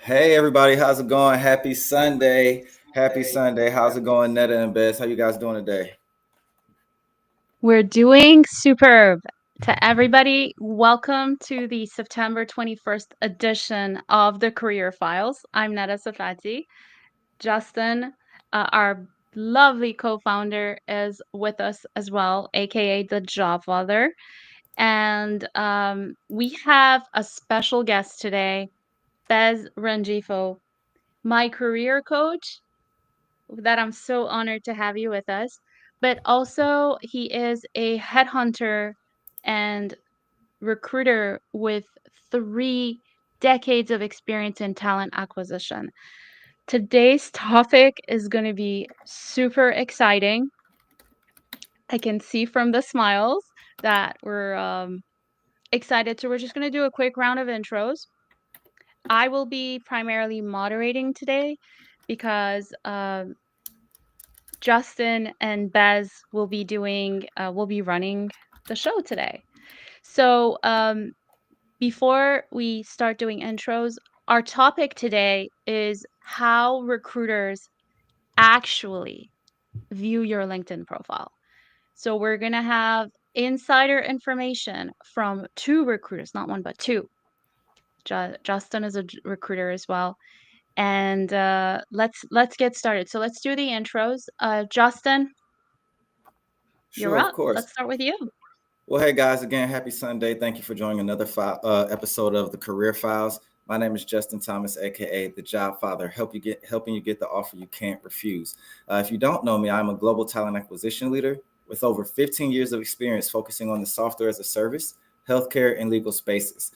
Hey everybody, how's it going? Happy Sunday. Happy Sunday. How's it going, Netta and Bez? How you guys doing today? We're doing superb. To everybody, welcome to the September 21st edition of the Career Files. I'm Netta Safati. Justin, our lovely co founder, is with us as well, aka the Job Father. And we have a special guest today, Ben Rengifo, my career coach that I'm so honored to have you with us. But also, he is a headhunter and recruiter with 3 decades of experience in talent acquisition. Today's topic is going to be super exciting. I can see from the smiles that we're excited. So, we're just going to do a quick round of intros. I will be primarily moderating today because Justin and Bez will be running the show today. So, before we start doing intros, our topic today is how recruiters actually view your LinkedIn profile. So, we're going to have insider information from 2 recruiters, not one, but 2. Justin is a recruiter as well. And let's get started. So let's do the intros. Justin, you're Sure, of up. course. Let's start with you. Well, hey guys, again, happy Sunday. Thank you for joining another episode of the Career Files. My name is Justin Thomas, aka the Job Father, helping you get the offer you can't refuse. If you don't know me, I'm a global talent acquisition leader with over 15 years of experience focusing on the software as a service, healthcare, and legal spaces.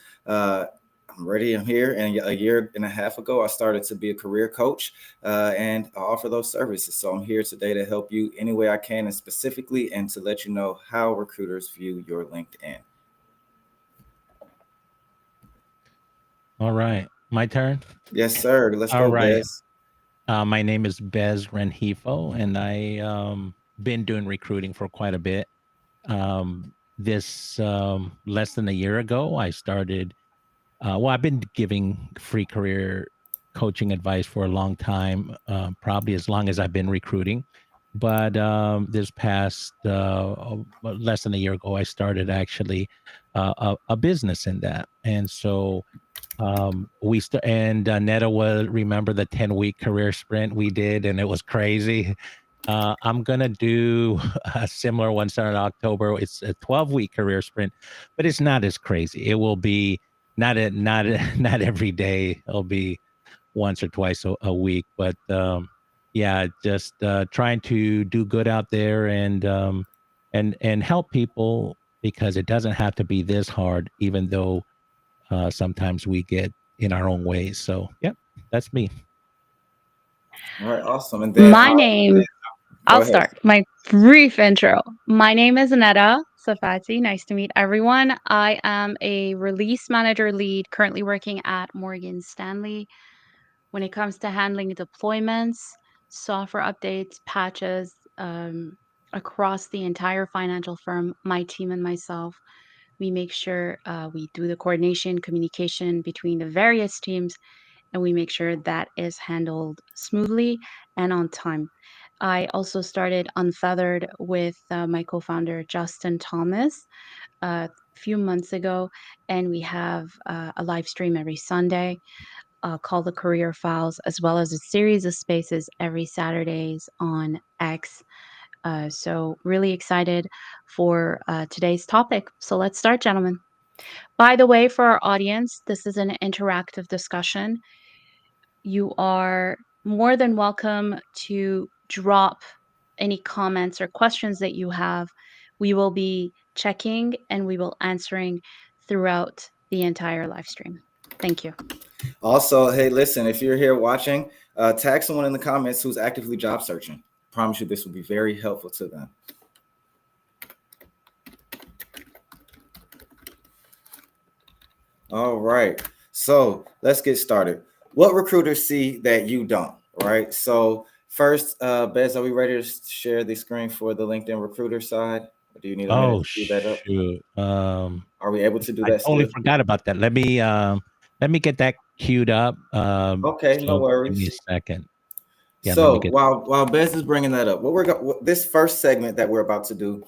I'm ready. I'm here. And a year and a half ago, I started to be a career coach and I offer those services. So I'm here today to help you any way I can, and specifically, and to let you know how recruiters view your LinkedIn. All right. My turn. Yes, sir. Let's All go, right. Bez. My name is Bez Rengifo, and I been doing recruiting for quite a bit. This less than a year ago, I started. I've been giving free career coaching advice for a long time, probably as long as I've been recruiting. But this past less than a year ago, I started actually a business in that, and so Netta will remember the 10-week career sprint we did, and it was crazy. I'm gonna do a similar one starting in October. It's a 12-week career sprint, but it's not as crazy. It will be not every day. It'll be once or twice a week. But yeah, just trying to do good out there and help people, because it doesn't have to be this hard, even though sometimes we get in our own ways. So, yep, that's me. All right, awesome. And then My name, go I'll ahead. start my brief intro. My name is Netta Safati. Nice to meet everyone. I am a release manager lead currently working at Morgan Stanley. When it comes to handling deployments, software updates, patches across the entire financial firm, my team and myself, we make sure we do the coordination, communication between the various teams, and we make sure that is handled smoothly and on time. I also started Unfeathered with my co founder, Justin Thomas, a few months ago, and we have a live stream every Sunday called the Career Files, as well as a series of spaces every Saturdays on X. So, really excited for today's topic. So, let's start, gentlemen. By the way, for our audience, this is an interactive discussion. You are more than welcome to drop any comments or questions that you have. We will be checking and we will answering throughout the entire live stream. Thank you. Also, hey, listen, if you're here watching, tag someone in the comments who's actively job searching. I promise you this will be very helpful to them. All right. So let's get started. What recruiters see that you don't, right? So first, Bez, are we ready to share the screen for the LinkedIn recruiter side? Or do you need a minute Oh to do that up? shoot! Are we able to do I that totally still? forgot about that. Let me get that queued up. Okay, no So give me a worries. second. Yeah, let me So get. while Bez is bringing that up, this first segment that we're about to do,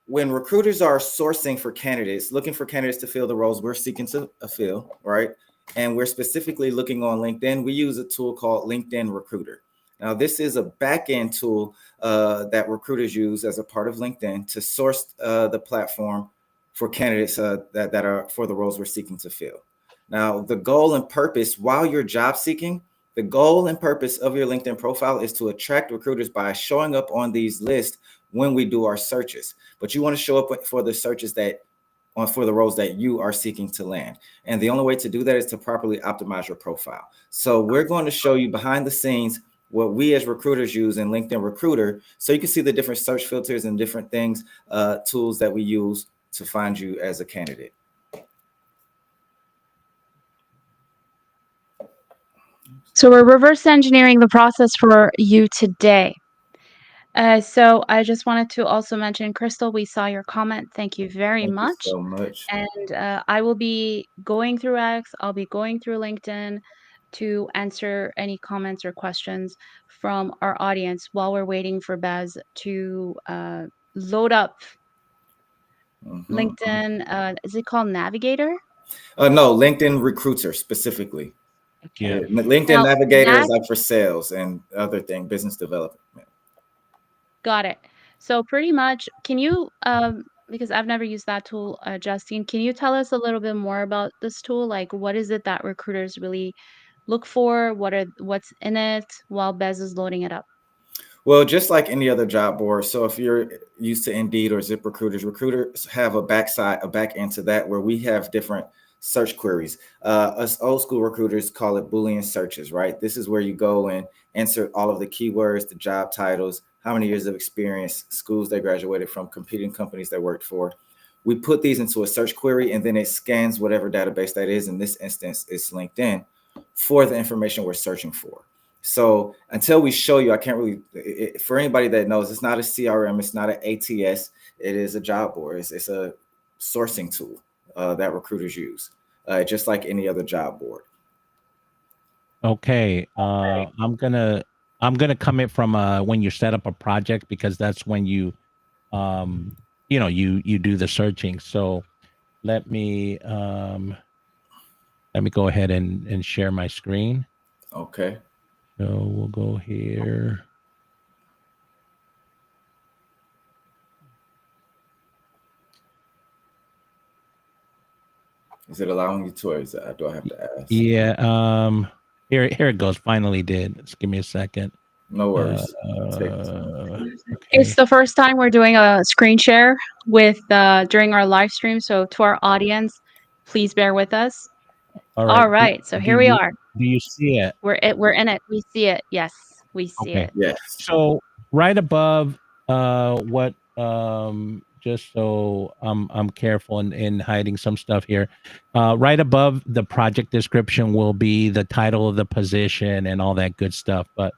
when recruiters are sourcing for candidates, looking for candidates to fill the roles we're seeking to fill, right? And we're specifically looking on LinkedIn, we use a tool called LinkedIn Recruiter. Now, this is a back-end tool that recruiters use as a part of LinkedIn to source the platform for candidates that are for the roles we're seeking to fill. Now, the goal and purpose while you're job seeking, the goal and purpose of your LinkedIn profile is to attract recruiters by showing up on these lists when we do our searches. But you want to show up for the searches for the roles that you are seeking to land. And the only way to do that is to properly optimize your profile. So we're going to show you behind the scenes what we as recruiters use in LinkedIn Recruiter, so you can see the different search filters and different things, tools that we use to find you as a candidate. So we're reverse engineering the process for you today. So I just wanted to also mention, Crystal, we saw your comment. Thank you very Thank you much. so much. And I will be going through X, I'll be going through LinkedIn to answer any comments or questions from our audience while we're waiting for Baz to load up LinkedIn. Is it called Navigator? No, LinkedIn Recruiter specifically. Yeah. LinkedIn Now, Navigator is that like for sales and other thing, business development. got it. So pretty much, can you because I've never used that tool, Justine, can you tell us a little bit more about this tool? Like, what is it that recruiters really look for? What's in it while Bez is loading it up? Well, just like any other job board. So if you're used to Indeed or ZipRecruiters, recruiters have a back end to that where we have different search queries. Us old school recruiters call it Boolean searches, right? This is where you go and insert all of the keywords, the job titles, how many years of experience, schools they graduated from, competing companies they worked for. We put these into a search query and then it scans whatever database that is. In this instance, it's LinkedIn for the information we're searching for. So until we show you, I can't really, for anybody that knows, it's not a CRM, it's not an ATS, it is a job board. It's a sourcing tool that recruiters use, just like any other job board. Okay. I'm gonna come in from when you set up a project, because that's when you you do the searching. So let me go ahead and share my screen. Okay. So we'll go here. Is it allowing you to, or do I have to ask? Yeah. Here it goes. Finally did. Just give me a second. No worries. Okay. It's the first time we're doing a screen share with during our live stream. So to our audience, please bear with us. All right. So here we are. Do you see it? We're in it. We see it. Yes, we see it. Yes. So right above what just so I'm careful in hiding some stuff here. Right above the project description will be the title of the position and all that good stuff. But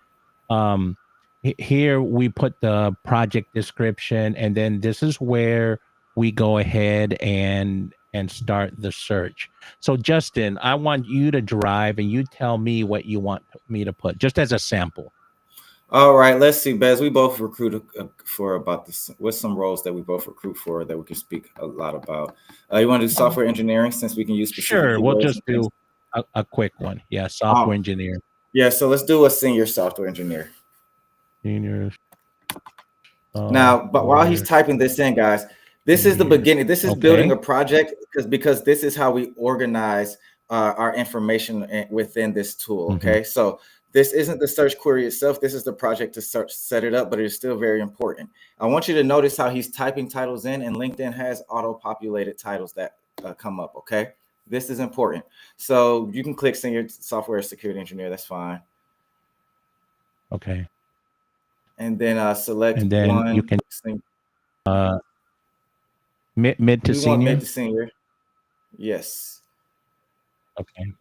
here we put the project description, and then this is where we go ahead and start the search. So Justin, I want you to drive and you tell me what you want me to put, just as a sample. All right, let's see, Bez. We both recruit for about this. What's some roles that we both recruit for that we can speak a lot about? You want to do software engineering, since we can use specific Sure, we'll keywords just and things? do a quick one. Yeah, software engineer. Yeah, so let's do a senior software engineer. Senior. Now, but while he's typing this in, guys, this is the beginning. This is building a project because this is how we organize our information within this tool. Okay, so this isn't the search query itself. This is the project to set it up, but it is still very important. I want you to notice how he's typing titles in, and LinkedIn has auto-populated titles that come up. Okay, this is important. So you can click senior software security engineer. That's fine. Okay. And then select and then one. you can mid to we senior. Want mid to senior. Yes. Okay.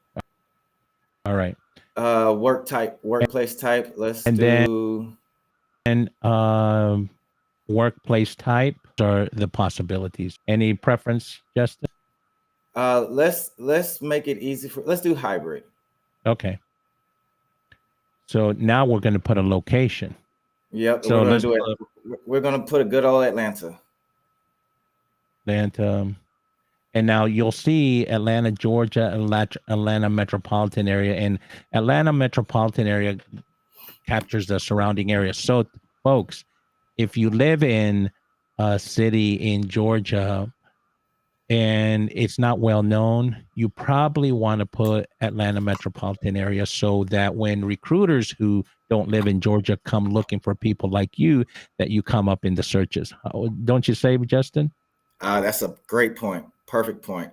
All right. Work type, workplace type. Let's and do. Then workplace type are the possibilities. Any preference, Justin? Let's make it easy let's do hybrid. Okay. So now we're going to put a location. Yep, So we're gonna put a good old Atlanta. Atlanta. And now you'll see Atlanta, Georgia, Atlanta metropolitan area, and Atlanta metropolitan area captures the surrounding area. So, folks, if you live in a city in Georgia and it's not well known, you probably want to put Atlanta metropolitan area so that when recruiters who don't live in Georgia come looking for people like you, that you come up in the searches. Don't you say, Justin? That's a great point. Perfect point.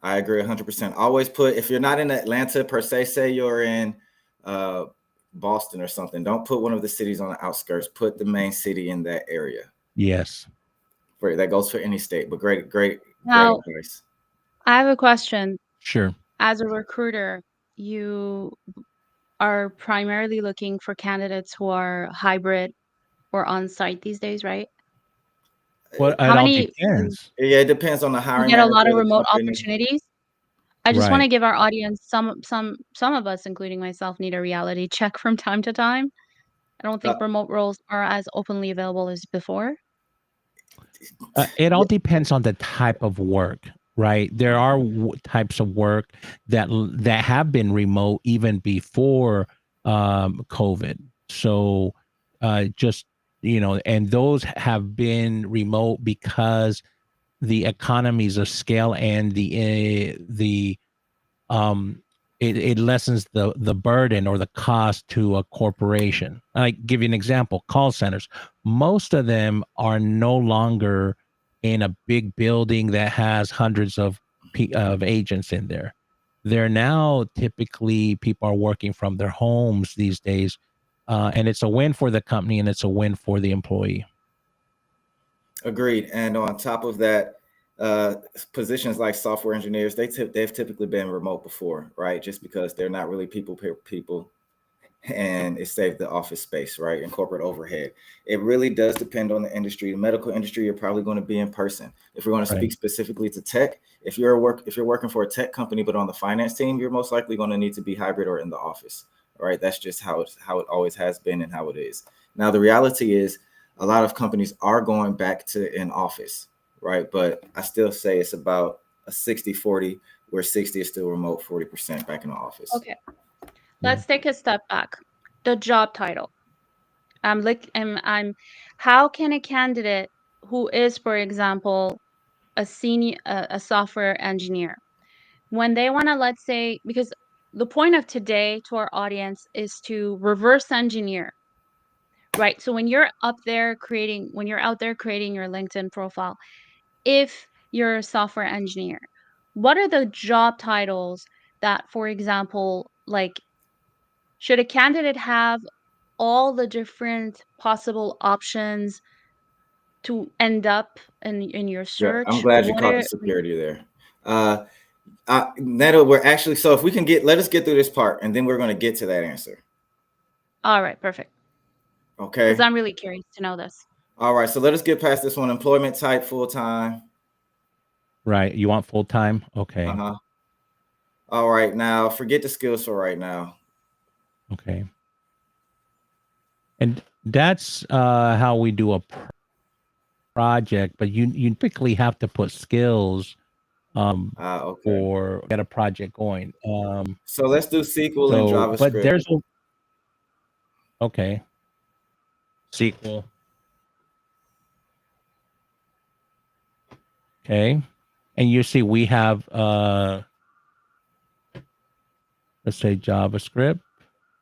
I agree 100%. Always put, if you're not in Atlanta per se, say you're in Boston or something, don't put one of the cities on the outskirts. Put the main city in that area. Yes. That goes for any state, but great Now, advice. I have a question. Sure. As a recruiter, you are primarily looking for candidates who are hybrid or on-site these days, right? Well, it How all many depends. Yeah, it depends on the you hiring get a manager lot of of the remote company. opportunities? I just want to Right. give our audience some of us, including myself, need a reality check from time to time. I don't think Uh, remote roles are as openly available as before. It all yeah, depends on the type of work, right? There are types of work that have been remote even before COVID. So just and those have been remote because the economies of scale and the it lessens the burden or the cost to a corporation. I give you an example: call centers. Most of them are no longer in a big building that has hundreds of agents in there. They're now typically people are working from their homes these days, and it's a win for the company and it's a win for the employee. agreed. And on top of that, positions like software engineers, they've typically been remote before, right? Just because they're not really people, and it saved the office space, right? And corporate overhead. It really does depend on the industry. The medical industry, you're probably going to be in person. If we're going to speak specifically to tech, if you're working for a tech company but on the finance team, you're most likely going to need to be hybrid or in the office. All right, that's just how it always has been and how it is. Now the reality is a lot of companies are going back to in office, right? But I still say it's about a 60-40, where 60 is still remote, 40% back in the office. Okay. Let's take a step back. The job title. How can a candidate who is, for example, a software engineer, when they want to, let's say, because the point of today to our audience is to reverse engineer, right? So when you're out there creating your LinkedIn profile, if you're a software engineer, what are the job titles that, for example, like, should a candidate have all the different possible options to end up in your Yeah, I'm search? glad you What caught the are security there. Netta, we're actually, so if we can let us get through this part and then we're going to get to that answer. All right, perfect. Okay. Because I'm really curious to know this. All right. So let us get past this one. Employment type, full-time. Right. You want full-time? Okay. Uh-huh. All right. Now forget the skills for right now. Okay. And that's how we do a project, but you typically have to put skills Okay. or get a project going. So let's do SQL and JavaScript. But there's okay. SQL. Okay. And you see we have let's say JavaScript.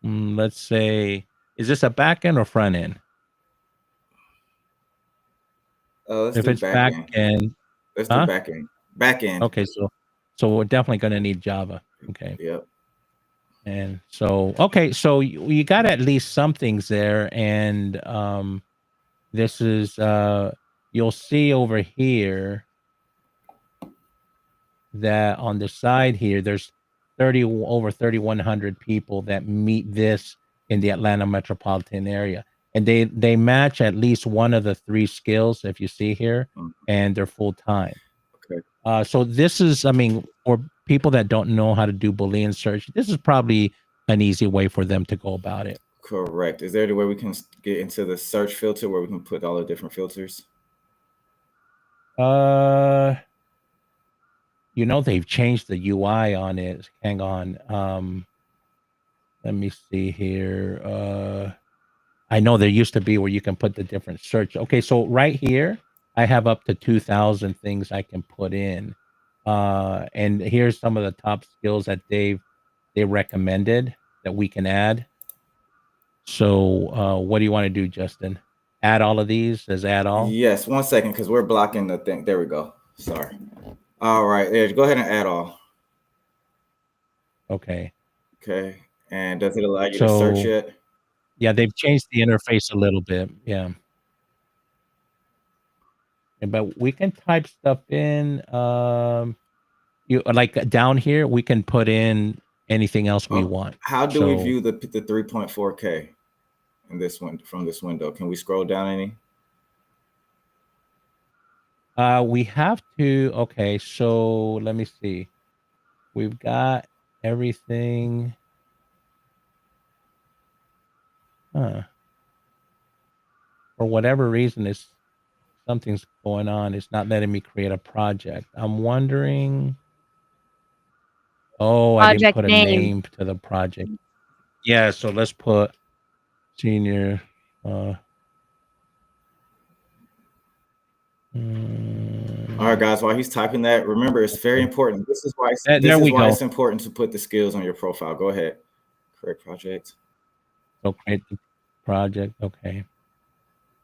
Let's say, is this a back end or front end? If it's back end, let's do back end. Back end. Okay, so we're definitely going to need Java. Okay. Yep. And so so you got at least some things there, and this is you'll see over here that on the side here there's over 3,100 people that meet this in the Atlanta metropolitan area, and they match at least one of the three skills if you see here, and they're full time. Okay. So this is, I mean, for people that don't know how to do Boolean search, this is probably an easy way for them to go about it. Correct. Is there any way we can get into the search filter where we can put all the different filters? You know, they've changed the UI on it. Hang on. Let me see here. I know there used to be where you can put the different search. Okay, so right here, I have up to 2,000 things I can put in. And here's some of the top skills that they recommended that we can add. So what do you want to do, Justin? Add all of these? Says add all? Yes, 1 second, because we're blocking the thing. There we go. Sorry. All right, there. Go ahead and add all. Okay. Okay. And does it allow you to search yet? Yeah, they've changed the interface a little bit. Yeah. But we can type stuff in. You like down here, we can put in anything else we want. How do we view the 3.4K in this one from this window? Can we scroll down any? We have to. Okay, so let me see. We've got everything. For whatever reason, something's going on. It's not letting me create a project. I'm wondering. Oh, I didn't put a name to the project. Yeah, so let's put senior. All right, guys, while he's typing that, remember, it's very important. This is why it's important to put the skills on your profile. Go ahead. Create project. So create the project. Okay.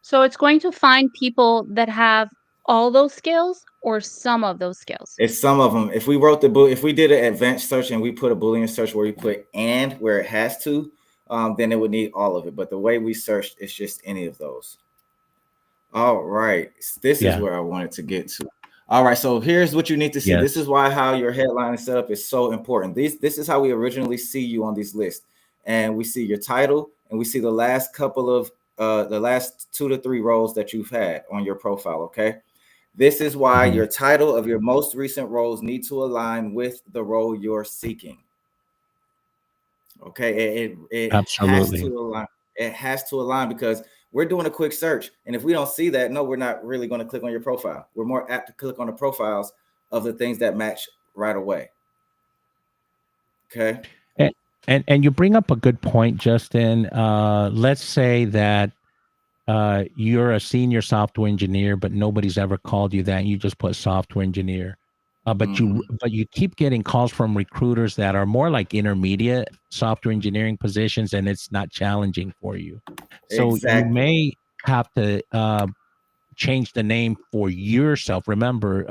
So it's going to find people that have all those skills or some of those skills? It's some of them. If we did an advanced search and we put a Boolean search where we put and where it has to, then it would need all of it. But the way we searched, it's just any of those. All right. This is where I wanted to get to. All right. So here's what you need to see. This is why how your headline is set up is so important. This is how we originally see you on these lists. And we see your title and we see the last couple of the last 2 to 3 roles that you've had on your profile. Okay. This is why your title of your most recent roles need to align with the role you're seeking. Okay. It has to align. It has to align because we're doing a quick search. And if we don't see that, no, we're not really going to click on your profile. We're more apt to click on the profiles of the things that match right away. Okay. And you bring up a good point, Justin. Let's say that you're a senior software engineer, but nobody's ever called you that. And you just put software engineer. But you keep getting calls from recruiters that are more like intermediate software engineering positions, and it's not challenging for you. So you may have to change the name for yourself. Remember,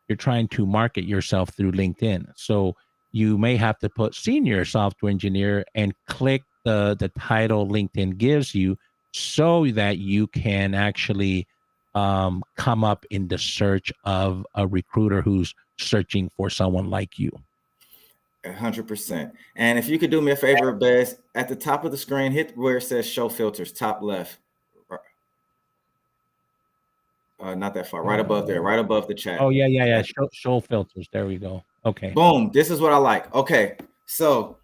you're trying to market yourself through LinkedIn. So you may have to put senior software engineer and click the title LinkedIn gives you so that you can actually come up in the search of a recruiter who's searching for someone like you. 100%. And if you could do me a favor, Bez, at the top of the screen, hit where it says show filters, top left. Not that far, right above there, right above the chat. Oh, yeah. Show filters. There we go. Okay. Boom. This is what I like. Okay. So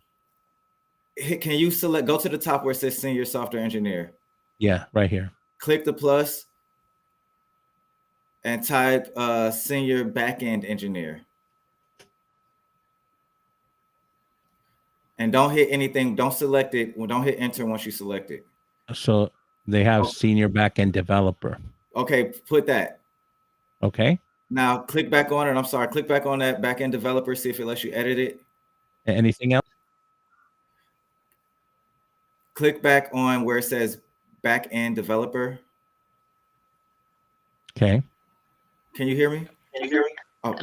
can you go to the top where it says senior software engineer? Yeah, right here. Click the plus and type senior backend engineer. And don't hit anything. Don't select it. Well, don't hit enter once you select it. So they have senior backend developer. Okay, put that. Okay. Now click back on it. I'm sorry. Click back on that backend developer. See if it lets you edit it. Anything else? Click back on where it says backend developer. Okay. Can you hear me? Oh,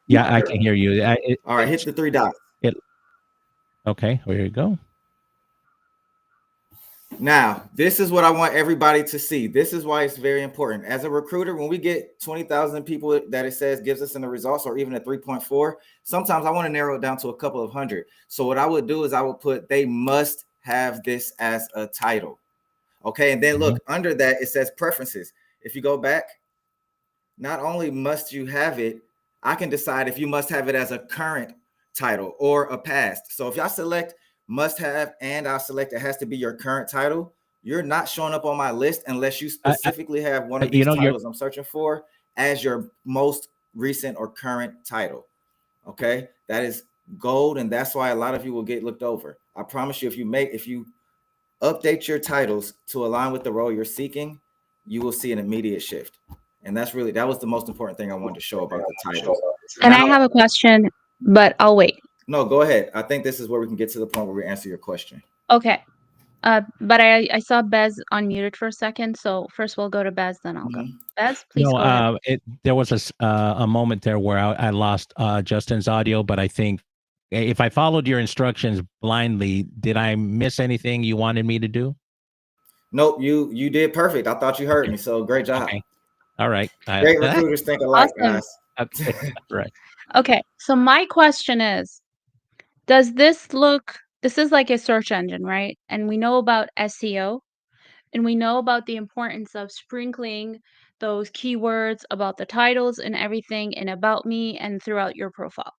yeah, I can hear you. All right, hit the 3 dots. Okay, here you go. Now, this is what I want everybody to see. This is why it's very important. As a recruiter, when we get 20,000 people that it says gives us in the results or even a 3.4, sometimes I want to narrow it down to a couple of hundred. So what I would do is I would put they must have this as a title. Okay, and then look, under that, it says preferences. If you go back, not only must you have it, I can decide if you must have it as a current title or a past. So if y'all select must have and I'll select it has to be your current title, you're not showing up on my list unless you specifically have one of these titles I'm searching for as your most recent or current title. Okay, that is gold, and that's why a lot of you will get looked over. I promise you, if you update your titles to align with the role you're seeking, you will see an immediate shift. And that was the most important thing I wanted to show about the titles. And I have a question, but I'll wait. No, go ahead. I think this is where we can get to the point where we answer your question. Okay. But I saw Bez unmuted for a second, so first we'll go to Bez, then I'll go. Bez, please go ahead. There was a moment there where I lost Justin's audio, but I think if I followed your instructions blindly, did I miss anything you wanted me to do? Nope, you did perfect. I thought you heard me, so great job. Okay. All right. Great recruiters think alike, guys. Okay. Right. Okay, so my question is, does this is like a search engine, right? And we know about SEO, and we know about the importance of sprinkling those keywords about the titles and everything and about me and throughout your profile.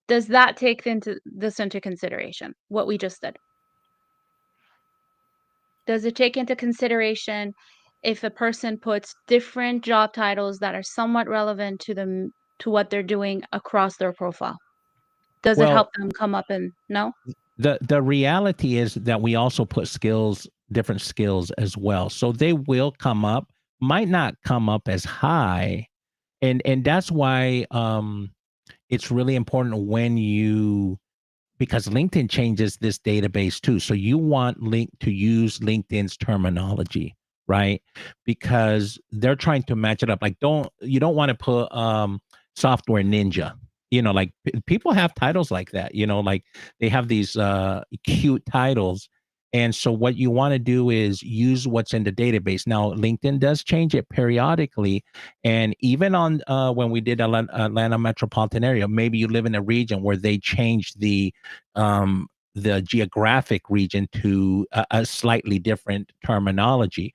Does that take this into consideration, what we just did? Does it take into consideration if a person puts different job titles that are somewhat relevant to what they're doing across their profile? Does it help them come up and no? The reality is that we also put different skills as well. So they will come up, might not come up as high. And that's why it's really important because LinkedIn changes this database too. So you want to use LinkedIn's terminology, right? Because they're trying to match it up. Like you don't want to put software ninja. Like people have titles like that, like they have these cute titles. And so what you want to do is use what's in the database. Now, LinkedIn does change it periodically. And even on when we did Atlanta metropolitan area, maybe you live in a region where they changed the geographic region to a slightly different terminology.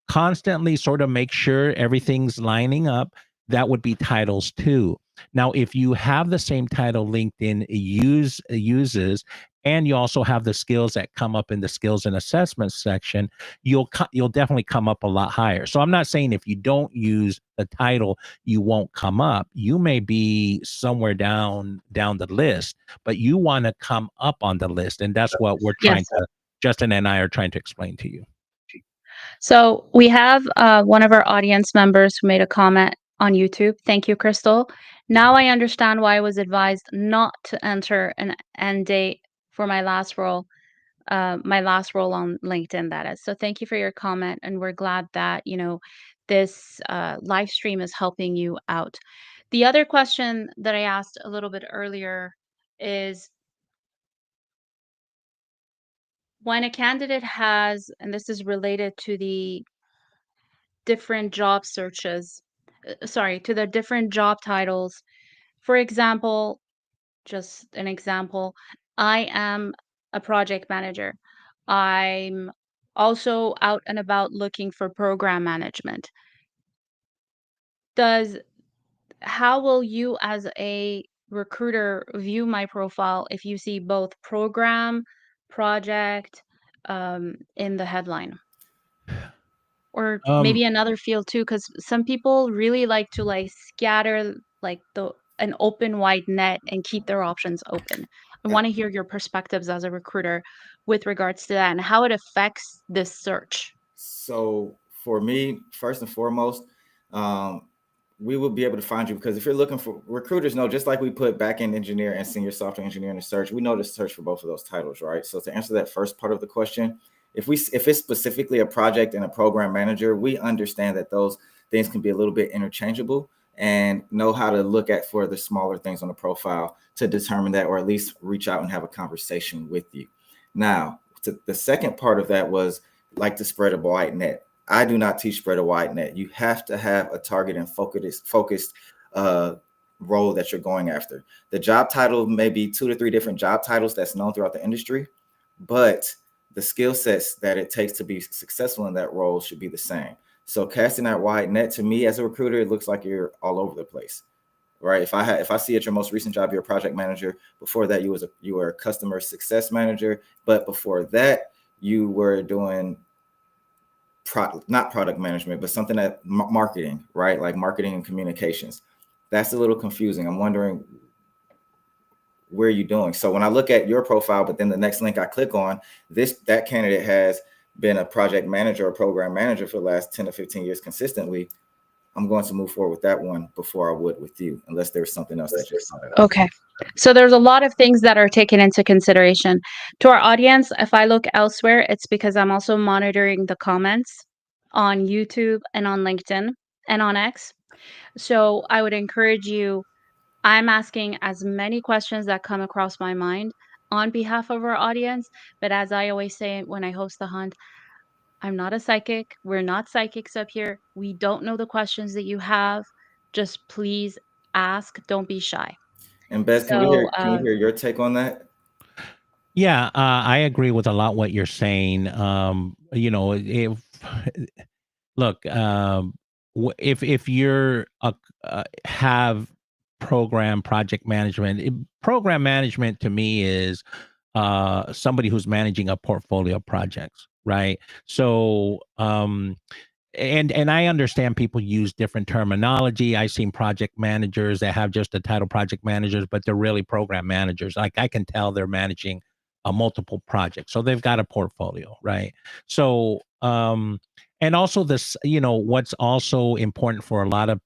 Constantly sort of make sure everything's lining up. That would be titles too. Now, if you have the same title LinkedIn uses, and you also have the skills that come up in the skills and assessment section, you'll definitely come up a lot higher. So I'm not saying if you don't use the title, you won't come up. You may be somewhere down the list, but you want to come up on the list, and that's what we're trying to. Justin and I are trying to explain to you. So we have one of our audience members who made a comment on YouTube. Thank you, Crystal. Now I understand why I was advised not to enter an end date for my last role on LinkedIn, that is. So thank you for your comment, and we're glad that, this live stream is helping you out. The other question that I asked a little bit earlier is, when a candidate has, and this is related to the different job searches, to the different job titles. For example, just an example, I am a project manager. I'm also out and about looking for program management. How will you as a recruiter view my profile if you see both program, project, in the headline? Or maybe another field too, because some people really like to scatter an open wide net and keep their options open. I want to hear your perspectives as a recruiter with regards to that and how it affects this search. So for me, first and foremost, we will be able to find you because if you're looking for recruiters, know just like we put back-end engineer and senior software engineer in the search, we know to search for both of those titles, right? So to answer that first part of the question, if it's specifically a project and a program manager, we understand that those things can be a little bit interchangeable and know how to look at for the smaller things on the profile to determine that, or at least reach out and have a conversation with you. Now, the second part of that was like to spread a wide net. I do not teach spread a wide net. You have to have a target and focused role that you're going after. The job title may be 2 to 3 different job titles that's known throughout the industry, but the skill sets that it takes to be successful in that role should be the same. So casting that wide net, to me as a recruiter, it looks like you're all over the place, right? If I see at your most recent job, you're a project manager. Before that, you were a customer success manager, but before that, you were doing not product management, but something that marketing, right? Like marketing and communications. That's a little confusing. I'm wondering, where are you doing? So when I look at your profile, but then the next link I click on, that candidate has been a project manager or program manager for the last 10 to 15 years consistently. I'm going to move forward with that one before I would with you, unless there's something else that you saw. Okay. So there's a lot of things that are taken into consideration. To our audience, if I look elsewhere, it's because I'm also monitoring the comments on YouTube and on LinkedIn and on X. So I would encourage you, I'm asking as many questions that come across my mind on behalf of our audience. But as I always say when I host the hunt, I'm not a psychic. We're not psychics up here. We don't know the questions that you have. Just please ask. Don't be shy. And Beth, can we hear your take on that? Yeah, I agree with a lot what you're saying. Look, if you're have project management to me is somebody who's managing a portfolio of projects, right? So and I understand people use different terminology. I've seen project managers that have just the title project managers, but they're really program managers. Like I can tell they're managing multiple projects, so they've got a portfolio, right? So and also this, what's also important for a lot of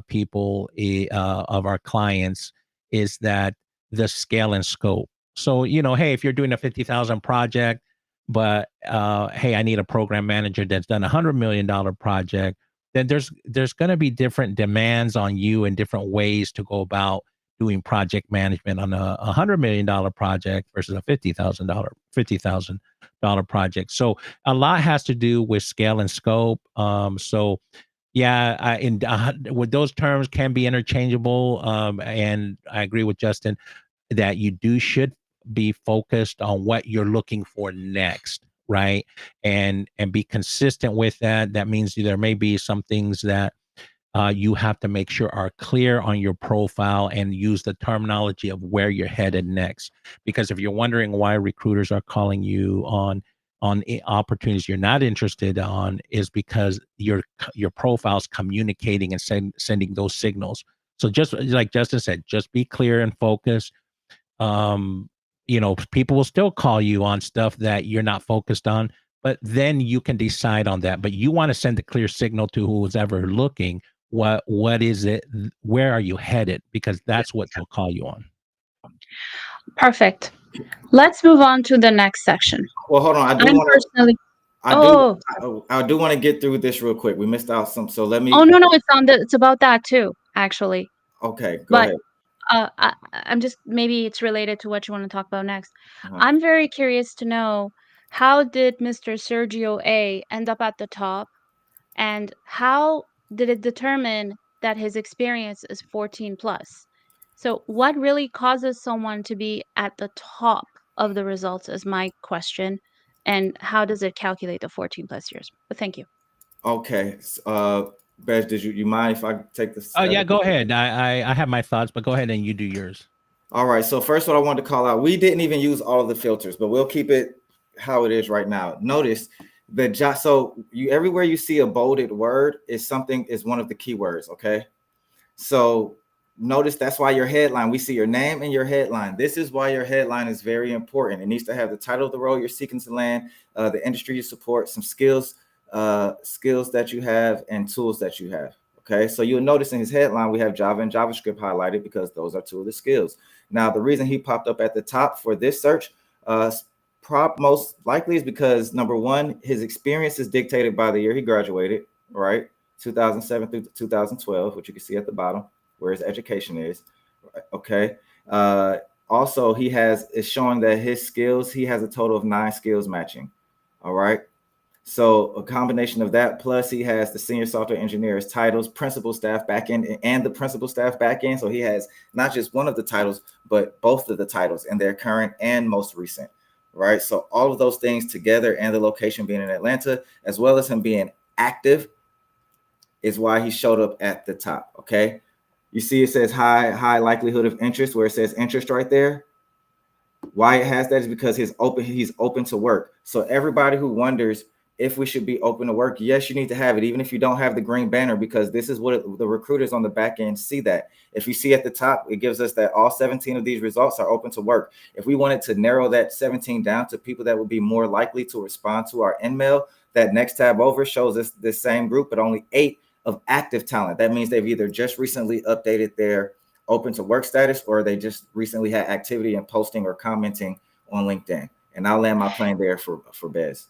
people of our clients is that the scale and scope. So hey, if you're doing a 50,000 project, but hey, I need a program manager that's done $100 million project, then there's going to be different demands on you and different ways to go about doing project management on a $100 million project versus a $50,000 project. So a lot has to do with scale and scope. So yeah, with those terms can be interchangeable. And I agree with Justin that should be focused on what you're looking for next, right? And be consistent with that. That means there may be some things that you have to make sure are clear on your profile and use the terminology of where you're headed next. Because if you're wondering why recruiters are calling you on opportunities you're not interested on, is because your profile's communicating and sending those signals. So just like Justin said, just be clear and focused. People will still call you on stuff that you're not focused on, but then you can decide on that. But you want to send a clear signal to who's ever looking. What is it? Where are you headed? Because that's what they'll call you on. Perfect. Let's move on to the next section. Well, hold on. I do want to get through this real quick. We missed out some, so let me. Oh no, it's about that too, actually. Okay, go ahead. I'm just, maybe it's related to what you want to talk about next. I'm very curious to know, how did Mr. Sergio A end up at the top, and how did it determine that his experience is 14 plus? So what really causes someone to be at the top of the results is my question, and how does it calculate the 14 plus years? But thank you. Okay. Bez, did you mind if I take this? Oh yeah, go ahead. I have my thoughts, but go ahead and you do yours. All right. So first, what I wanted to call out, we didn't even use all of the filters, but we'll keep it how it is right now. Notice the job. So everywhere you see a bolded word is one of the keywords. Okay. So notice that's why your headline, we see your name and your headline. This is why your headline is very important. It needs to have the title of the role you're seeking to land, the industry you support, some skills that you have, and tools that you have. Okay, so you'll notice in his headline we have Java and JavaScript highlighted because those are two of the skills. Now, the reason he popped up at the top for this search most likely is because, number one, his experience is dictated by the year he graduated, right? 2007 through 2012, which you can see at the bottom where his education is. Okay. Also, it's showing that his skills, he has a total of 9 skills matching. All right. So a combination of that, plus he has the senior software engineer's titles, principal staff backend, and the principal staff backend. So he has not just one of the titles, but both of the titles, and their current and most recent. Right. So all of those things together, and the location being in Atlanta, as well as him being active is why he showed up at the top. Okay. You see, it says high likelihood of interest where it says interest right there. Why it has that is because he's open to work. So everybody who wonders if we should be open to work, yes, you need to have it, even if you don't have the green banner, because this is what the recruiters on the back end see. That if you see at the top, it gives us that all 17 of these results are open to work. If we wanted to narrow that 17 down to people that would be more likely to respond to our email, that next tab over shows us this same group, but only 8 of active talent. That means they've either just recently updated their open to work status, or they just recently had activity in posting or commenting on LinkedIn. And I'll land my plane there for Bez.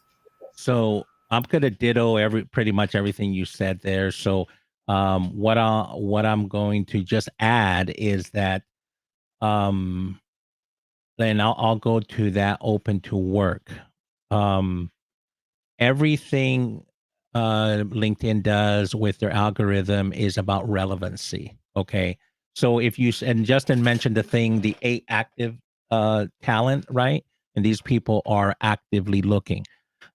So I'm gonna ditto pretty much everything you said there. So what I'm going to just add is that then I'll go to that open to work. Everything LinkedIn does with their algorithm is about relevancy. Okay. So if you, and Justin mentioned the 8 active talent, right? And these people are actively looking.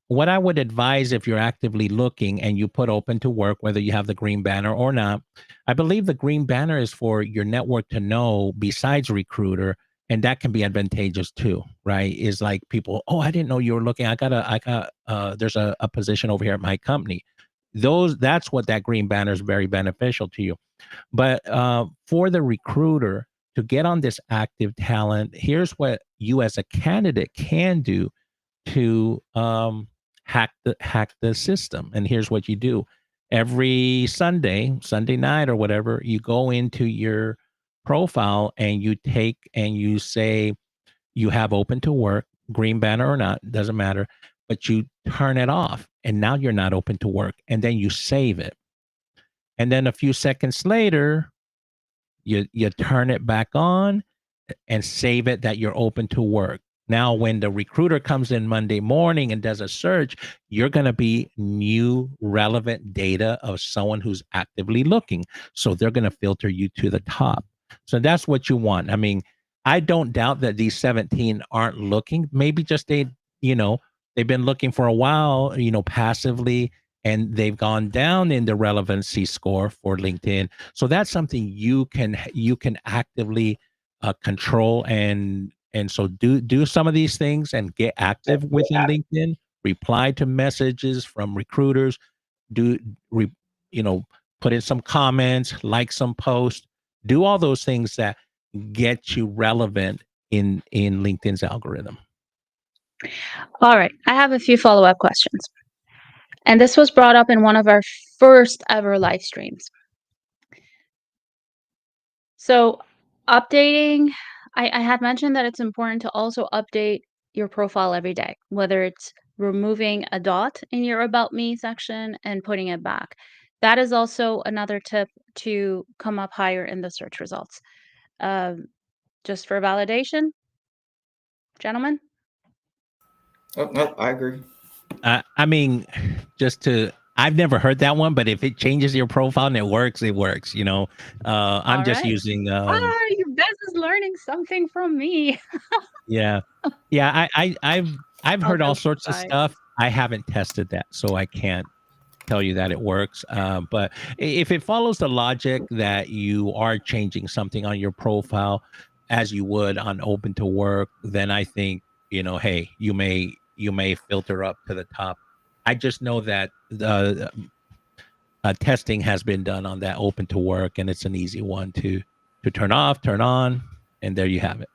What I would advise, if you're actively looking and you put open to work, whether you have the green banner or not, I believe the green banner is for your network to know besides recruiter, and that can be advantageous too, right? Is like people, oh, I didn't know you were looking. There's a position over here at my company. That's what that green banner is very beneficial to you. But for the recruiter to get on this active talent, here's what you as a candidate can do to hack the system. And here's what you do. Every Sunday night or whatever, you go into your profile and you say you have open to work, green banner or not, doesn't matter, but you turn it off and now you're not open to work, and then you save it. And then a few seconds later, you turn it back on and save it that you're open to work. Now, when the recruiter comes in Monday morning and does a search, you're going to be new relevant data of someone who's actively looking. So they're going to filter you to the top. So that's what you want. I mean, I don't doubt that these 17 aren't looking. Maybe just they've been looking for a while, passively, and they've gone down in the relevancy score for LinkedIn. So that's something you can actively control, and so do some of these things and get active within LinkedIn. Reply to messages from recruiters. Do put in some comments, like some posts. Do all those things that get you relevant in LinkedIn's algorithm. All right, I have a few follow-up questions. And this was brought up in one of our first ever live streams. So updating, I had mentioned that it's important to also update your profile every day, whether it's removing a dot in your About Me section and putting it back. That is also another tip to come up higher in the search results. Just for validation, gentlemen? Oh, no, I agree. I mean, I've never heard that one, but if it changes your profile and it works, it works. I'm just using. You guys is learning something from me. Yeah. I've heard all sorts of stuff. I haven't tested that, so I can't tell you that it works. But if it follows the logic that you are changing something on your profile as you would on open to work, then I think, hey, you may filter up to the top. I just know that the testing has been done on that open to work, and it's an easy one to turn off, turn on, and there you have it.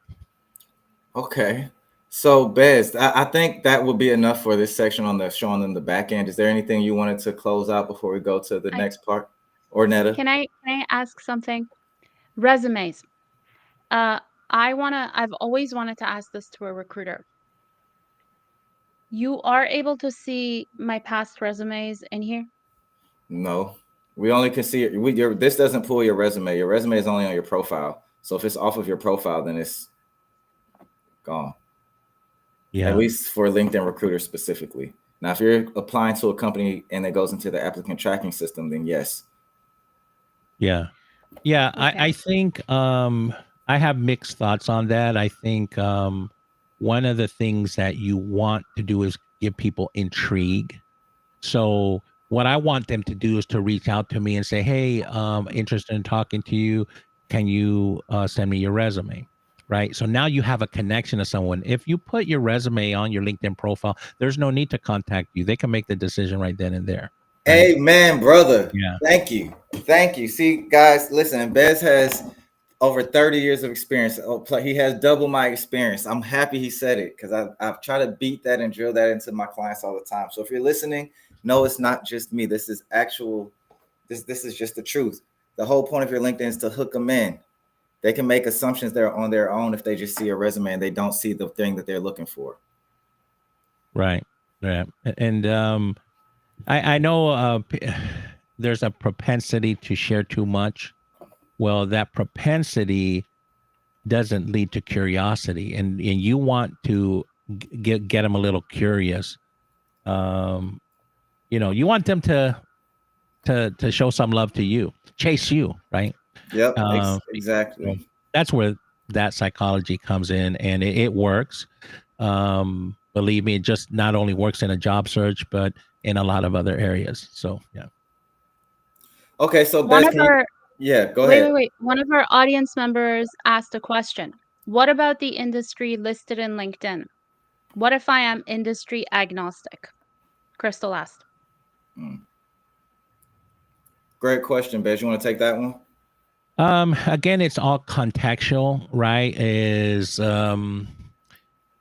Okay. So Bez, I think that will be enough for this section on the showing them the back end. Is there anything you wanted to close out before we go to the next part? Or Netta? Can I ask something? Resumes. I've always wanted to ask this to a recruiter. You are able to see my past resumes in here? No. We only can see it. This doesn't pull your resume. Your resume is only on your profile. So if it's off of your profile, then it's gone. Yeah. At least for LinkedIn Recruiter specifically. Now, if you're applying to a company and it goes into the applicant tracking system, then yes. Yeah. Yeah. Okay. I think I have mixed thoughts on that. I think one of the things that you want to do is give people intrigue. So What I want them to do is to reach out to me and say, hey, interested in talking to you. Can you send me your resume? Right. So now you have a connection to someone. If you put your resume on your LinkedIn profile, there's no need to contact you. They can make the decision right then and there. Right? Amen, brother. Yeah. Thank you. Thank you. See, guys, listen, Bez has over 30 years of experience. He has double my experience. I'm happy he said it because I've tried to beat that and drill that into my clients all the time. So if you're listening, no, it's not just me. This is this is just the truth. The whole point of your LinkedIn is to hook them in. They can make assumptions there on their own if they just see a resume and they don't see the thing that they're looking for. Right. Yeah. And I know there's a propensity to share too much. Well, that propensity doesn't lead to curiosity, and you want to get them a little curious. You want them to show some love to you, chase you, right? Yep, exactly. So that's where that psychology comes in, and it works. Believe me, it just not only works in a job search, but in a lot of other areas. So yeah. Okay, so One Beth, of our go ahead. wait. One of our audience members asked a question. What about the industry listed in LinkedIn? What if I am industry agnostic? Crystal asked. Great question, Beth. You want to take that one? Again, it's all contextual, right?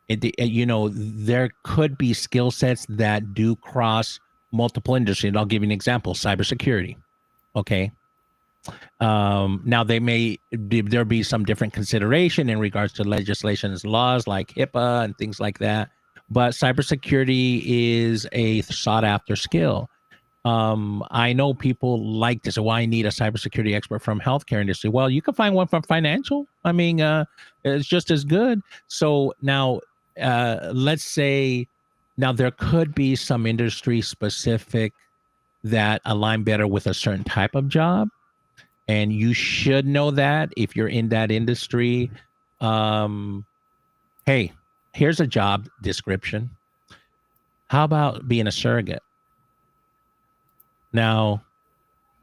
There could be skill sets that do cross multiple industries. And I'll give you an example: cybersecurity. Okay. Now there be some different consideration in regards to legislations, laws like HIPAA and things like that. But cybersecurity is a sought after skill. I know people like to say, well, I need a cybersecurity expert from healthcare industry. Well, you can find one from financial. I mean, it's just as good. So now, let's say, now there could be some industry specific that align better with a certain type of job. And you should know that if you're in that industry. Hey, here's a job description. How about being a surrogate? Now,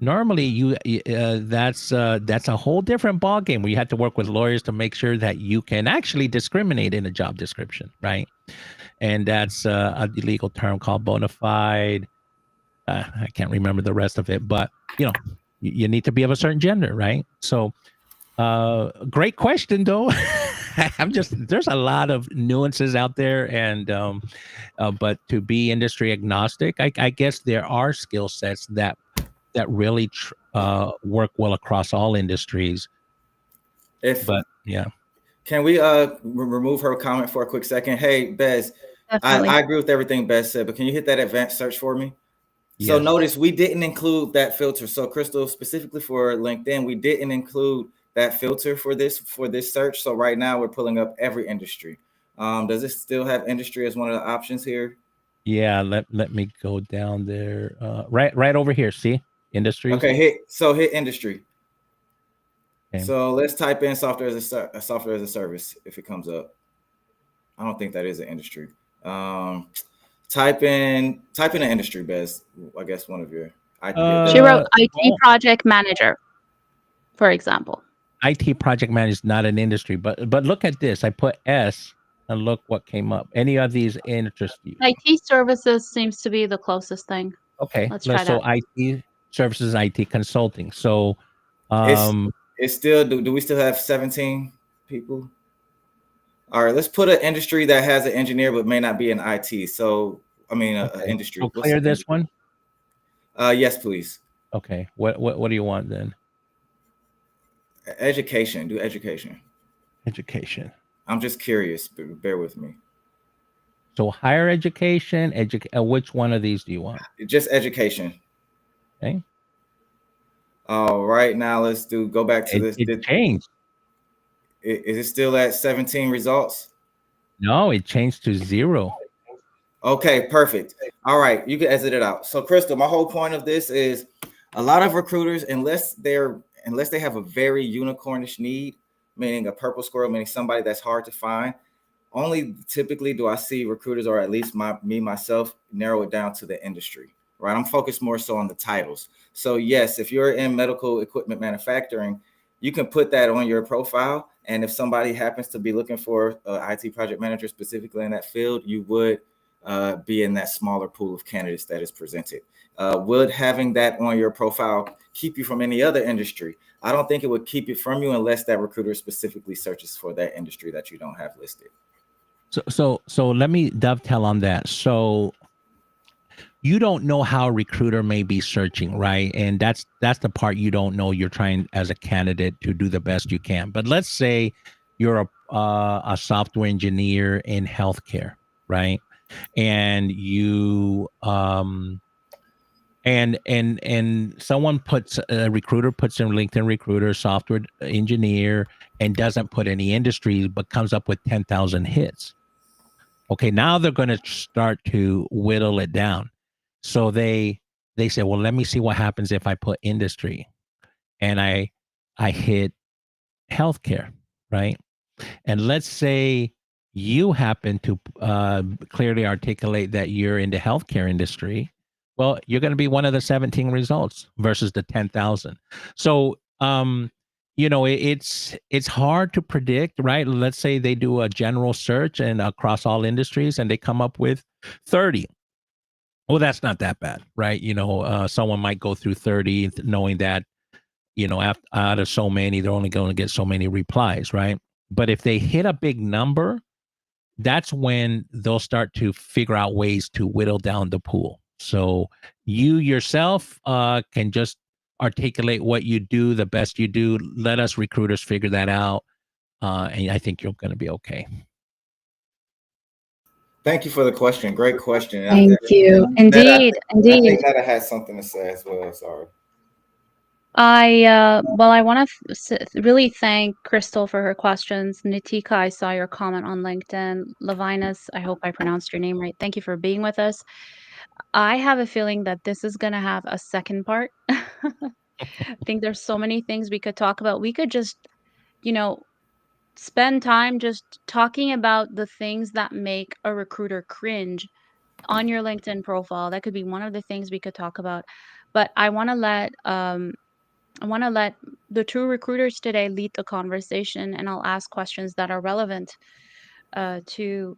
normally that's a whole different ballgame where you have to work with lawyers to make sure that you can actually discriminate in a job description, right? And that's a legal term called bona fide. I can't remember the rest of it, but you need to be of a certain gender, right? So, great question, though. There's a lot of nuances out there, and but to be industry agnostic, I guess there are skill sets that really work well across all industries. Can we remove her comment for a quick second? Hey, Bez, I agree with everything Bez said, but can you hit that advanced search for me? Yes. So notice we didn't include that filter. So Crystal, specifically for LinkedIn, we didn't include that filter for this search. So right now we're pulling up every industry. Does it still have industry as one of the options here? Yeah, let me go down there. Right over here. See, industries. Okay, hit industry. Okay. So let's type in software as a service if it comes up. I don't think that is an industry. Type in an industry, Bez. I guess one of your. She wrote IT project manager, for example. IT project manager is not an industry, but look at this. I put S and look what came up. Any of these interest you? IT services seems to be the closest thing. Okay, let's try that. So IT services, IT consulting. So it's still. Do we still have 17 people? All right, let's put an industry that has an engineer but may not be in IT. So, I mean, an industry. So clear this one? Yes, please. Okay. What do you want then? Education. Do education. Education. I'm just curious. Bear with me. So higher education. Which one of these do you want? Just education. Okay. All right. Now let's go back to this. It changed. Is it still at 17 results? No, it changed to 0. Okay, perfect. All right, you can exit it out. So, Crystal, my whole point of this is a lot of recruiters, unless they have a very unicornish need, meaning a purple squirrel, meaning somebody that's hard to find, only typically do I see recruiters, or at least myself, narrow it down to the industry. right? I'm focused more so on the titles. So yes, if you're in medical equipment manufacturing, you can put that on your profile. And if somebody happens to be looking for an IT project manager specifically in that field, you would be in that smaller pool of candidates that is presented. Would having that on your profile keep you from any other industry? I don't think it would keep it from you unless that recruiter specifically searches for that industry that you don't have listed. So let me dovetail on that. So you don't know how a recruiter may be searching, right? And that's the part you don't know. You're trying as a candidate to do the best you can. But let's say you're a software engineer in healthcare, right? And you and someone puts a recruiter puts in LinkedIn recruiter software engineer and doesn't put any industry but comes up with 10,000 hits. Okay, now they're going to start to whittle it down. So they say, well, let me see what happens if I put industry and I hit healthcare, right? And let's say you happen to clearly articulate that you're in the healthcare industry. Well, you're going to be one of the 17 results versus the 10,000. So, it's hard to predict, right? Let's say they do a general search and across all industries and they come up with 30. Well, that's not that bad, right? Someone might go through 30 knowing that, out of so many, they're only going to get so many replies, right? But if they hit a big number, that's when they'll start to figure out ways to whittle down the pool. So you yourself can just articulate what you do the best you do. Let us recruiters figure that out. And I think you're going to be okay. Thank you for the question. Great question. Thank you. Indeed. I think Netta has something to say as well. Sorry. I want to really thank Crystal for her questions. Nitika, I saw your comment on LinkedIn. Levinus, I hope I pronounced your name right. Thank you for being with us. I have a feeling that this is going to have a second part. I think there's so many things we could talk about. We could just, spend time just talking about the things that make a recruiter cringe on your LinkedIn profile. That could be one of the things we could talk about. But I want to let the two recruiters today lead the conversation, and I'll ask questions that are relevant to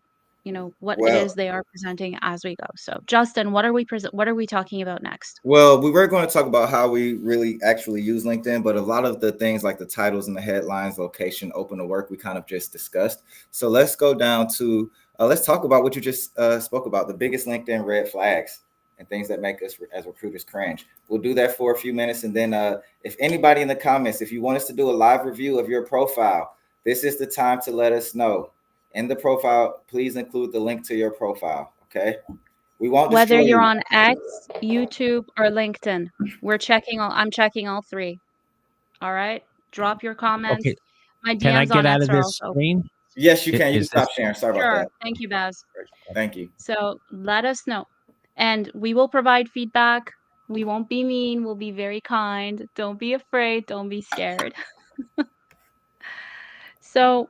what it is they are presenting as we go. So, Justin, what are we talking about next? Well, we were going to talk about how we really actually use LinkedIn, but a lot of the things like the titles and the headlines, location, open to work, we kind of just discussed. So let's go down to let's talk about what you just spoke about, the biggest LinkedIn red flags and things that make us as recruiters cringe. We'll do that for a few minutes. And then if anybody in the comments, if you want us to do a live review of your profile, this is the time to let us know. In the profile, please include the link to your profile. Okay. We won't Whether destroy you're you. on X, YouTube, or LinkedIn. I'm checking all three. All right. Drop your comments. Okay. My Can I DMs get on out X of are this also screen? Yes, you can. You can Is stop this sharing. Sorry about Sure. that. Thank you, Baz. Thank you. So let us know. And we will provide feedback. We won't be mean. We'll be very kind. Don't be afraid. Don't be scared. So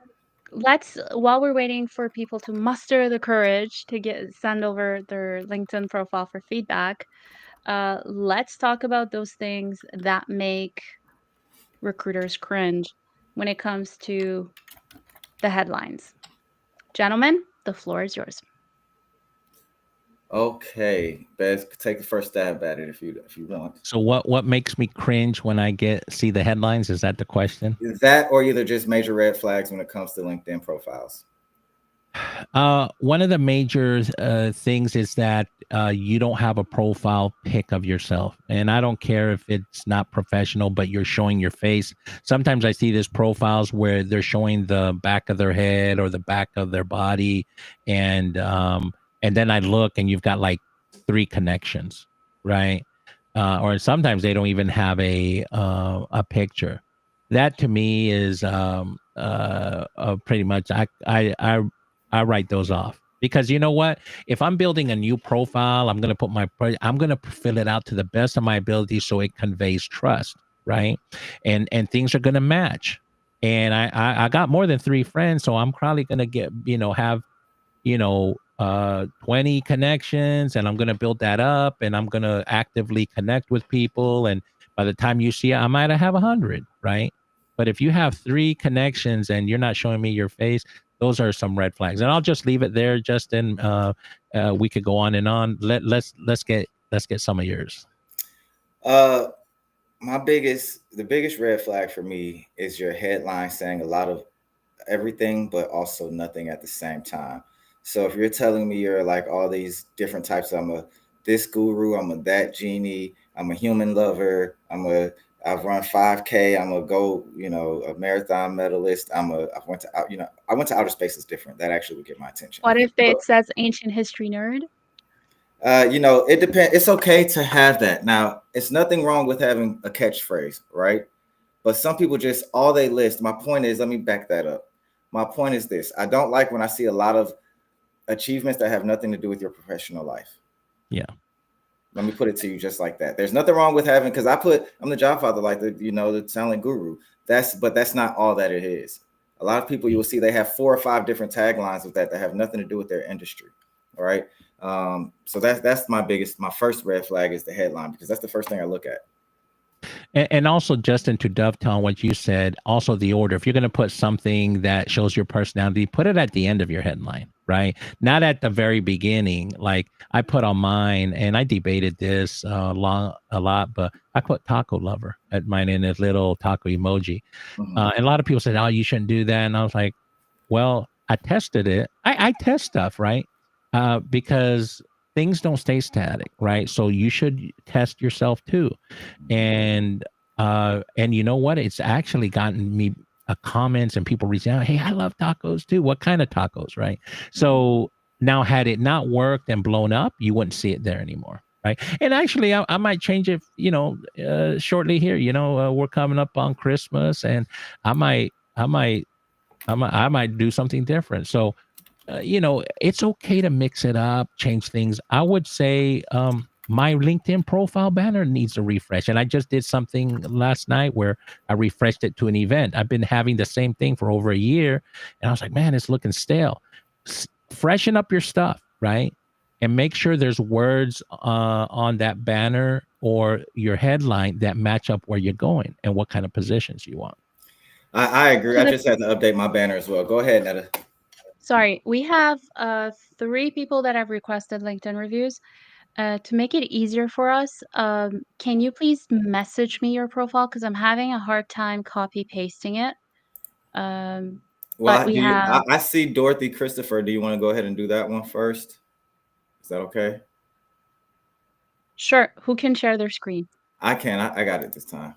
while we're waiting for people to muster the courage to send over their LinkedIn profile for feedback, let's talk about those things that make recruiters cringe when it comes to the headlines. Gentlemen, the floor is yours. Okay, Bez, take the first stab at it if you want. So what makes me cringe when I see the headlines? Is that the question? Is that or either just major red flags when it comes to LinkedIn profiles? One of the major things is that you don't have a profile pic of yourself. And I don't care if it's not professional, but you're showing your face. Sometimes I see these profiles where they're showing the back of their head or the back of their body. And then I look and you've got like 3 connections, right? Or sometimes they don't even have a picture. That to me is pretty much I write those off because you know what? If I'm building a new profile, I'm going to fill it out to the best of my ability so it conveys trust, right? And things are going to match. And I got more than 3 friends, so I'm probably going to have 20 connections, and I'm going to build that up, and I'm going to actively connect with people. And by the time you see it, I might have 100, right? But if you have 3 connections and you're not showing me your face, those are some red flags. And I'll just leave it there, Justin. We could go on and on. Let's get some of yours. The biggest red flag for me is your headline saying a lot of everything, but also nothing at the same time. So if you're telling me you're like all these different types, I'm a this guru, I'm a that genie, I'm a human lover, I've run 5K, I'm a go, a marathon medalist, I went to outer space is different. That actually would get my attention. What if it says ancient history nerd? It depends. It's okay to have that. Now, it's nothing wrong with having a catchphrase, right? But some people just all they list. My point is, let me back that up. My point is this: I don't like when I see a lot of achievements that have nothing to do with your professional life. Yeah. Let me put it to you just like that. There's nothing wrong with having, because I'm the job father, like the talent guru. But that's not all that it is. A lot of people you will see they have 4 or 5 different taglines with that have nothing to do with their industry. All right. So that's my first red flag is the headline, because that's the first thing I look at. And also, Justin, to dovetail on what you said, also the order. If you're going to put something that shows your personality, put it at the end of your headline, right? Not at the very beginning. Like I put on mine, and I debated this a lot, but I put taco lover at mine in a little taco emoji. Mm-hmm. And a lot of people said, "Oh, you shouldn't do that." And I was like, "Well, I tested it. I test stuff, right? Because things don't stay static, right? So you should test yourself too." And you know what? It's actually gotten me comments and people reaching out, "Hey, I love tacos too. What kind of tacos?" Right? So now, had it not worked and blown up, you wouldn't see it there anymore, right? And actually, I might change it, shortly here. We're coming up on Christmas, and I might do something different. So, it's okay to mix it up, change things. I would say my LinkedIn profile banner needs a refresh. And I just did something last night where I refreshed it to an event. I've been having the same thing for over a year. And I was like, man, it's looking stale. Freshen up your stuff, right? And make sure there's words on that banner or your headline that match up where you're going and what kind of positions you want. I agree. I just had to update my banner as well. Go ahead, Netta. Sorry, we have 3 people that have requested LinkedIn reviews. To make it easier for us, can you please message me your profile? Because I'm having a hard time copy pasting it. But I see Dorothy Christopher. Do you want to go ahead and do that one first? Is that okay? Sure. Who can share their screen? I can. I got it this time.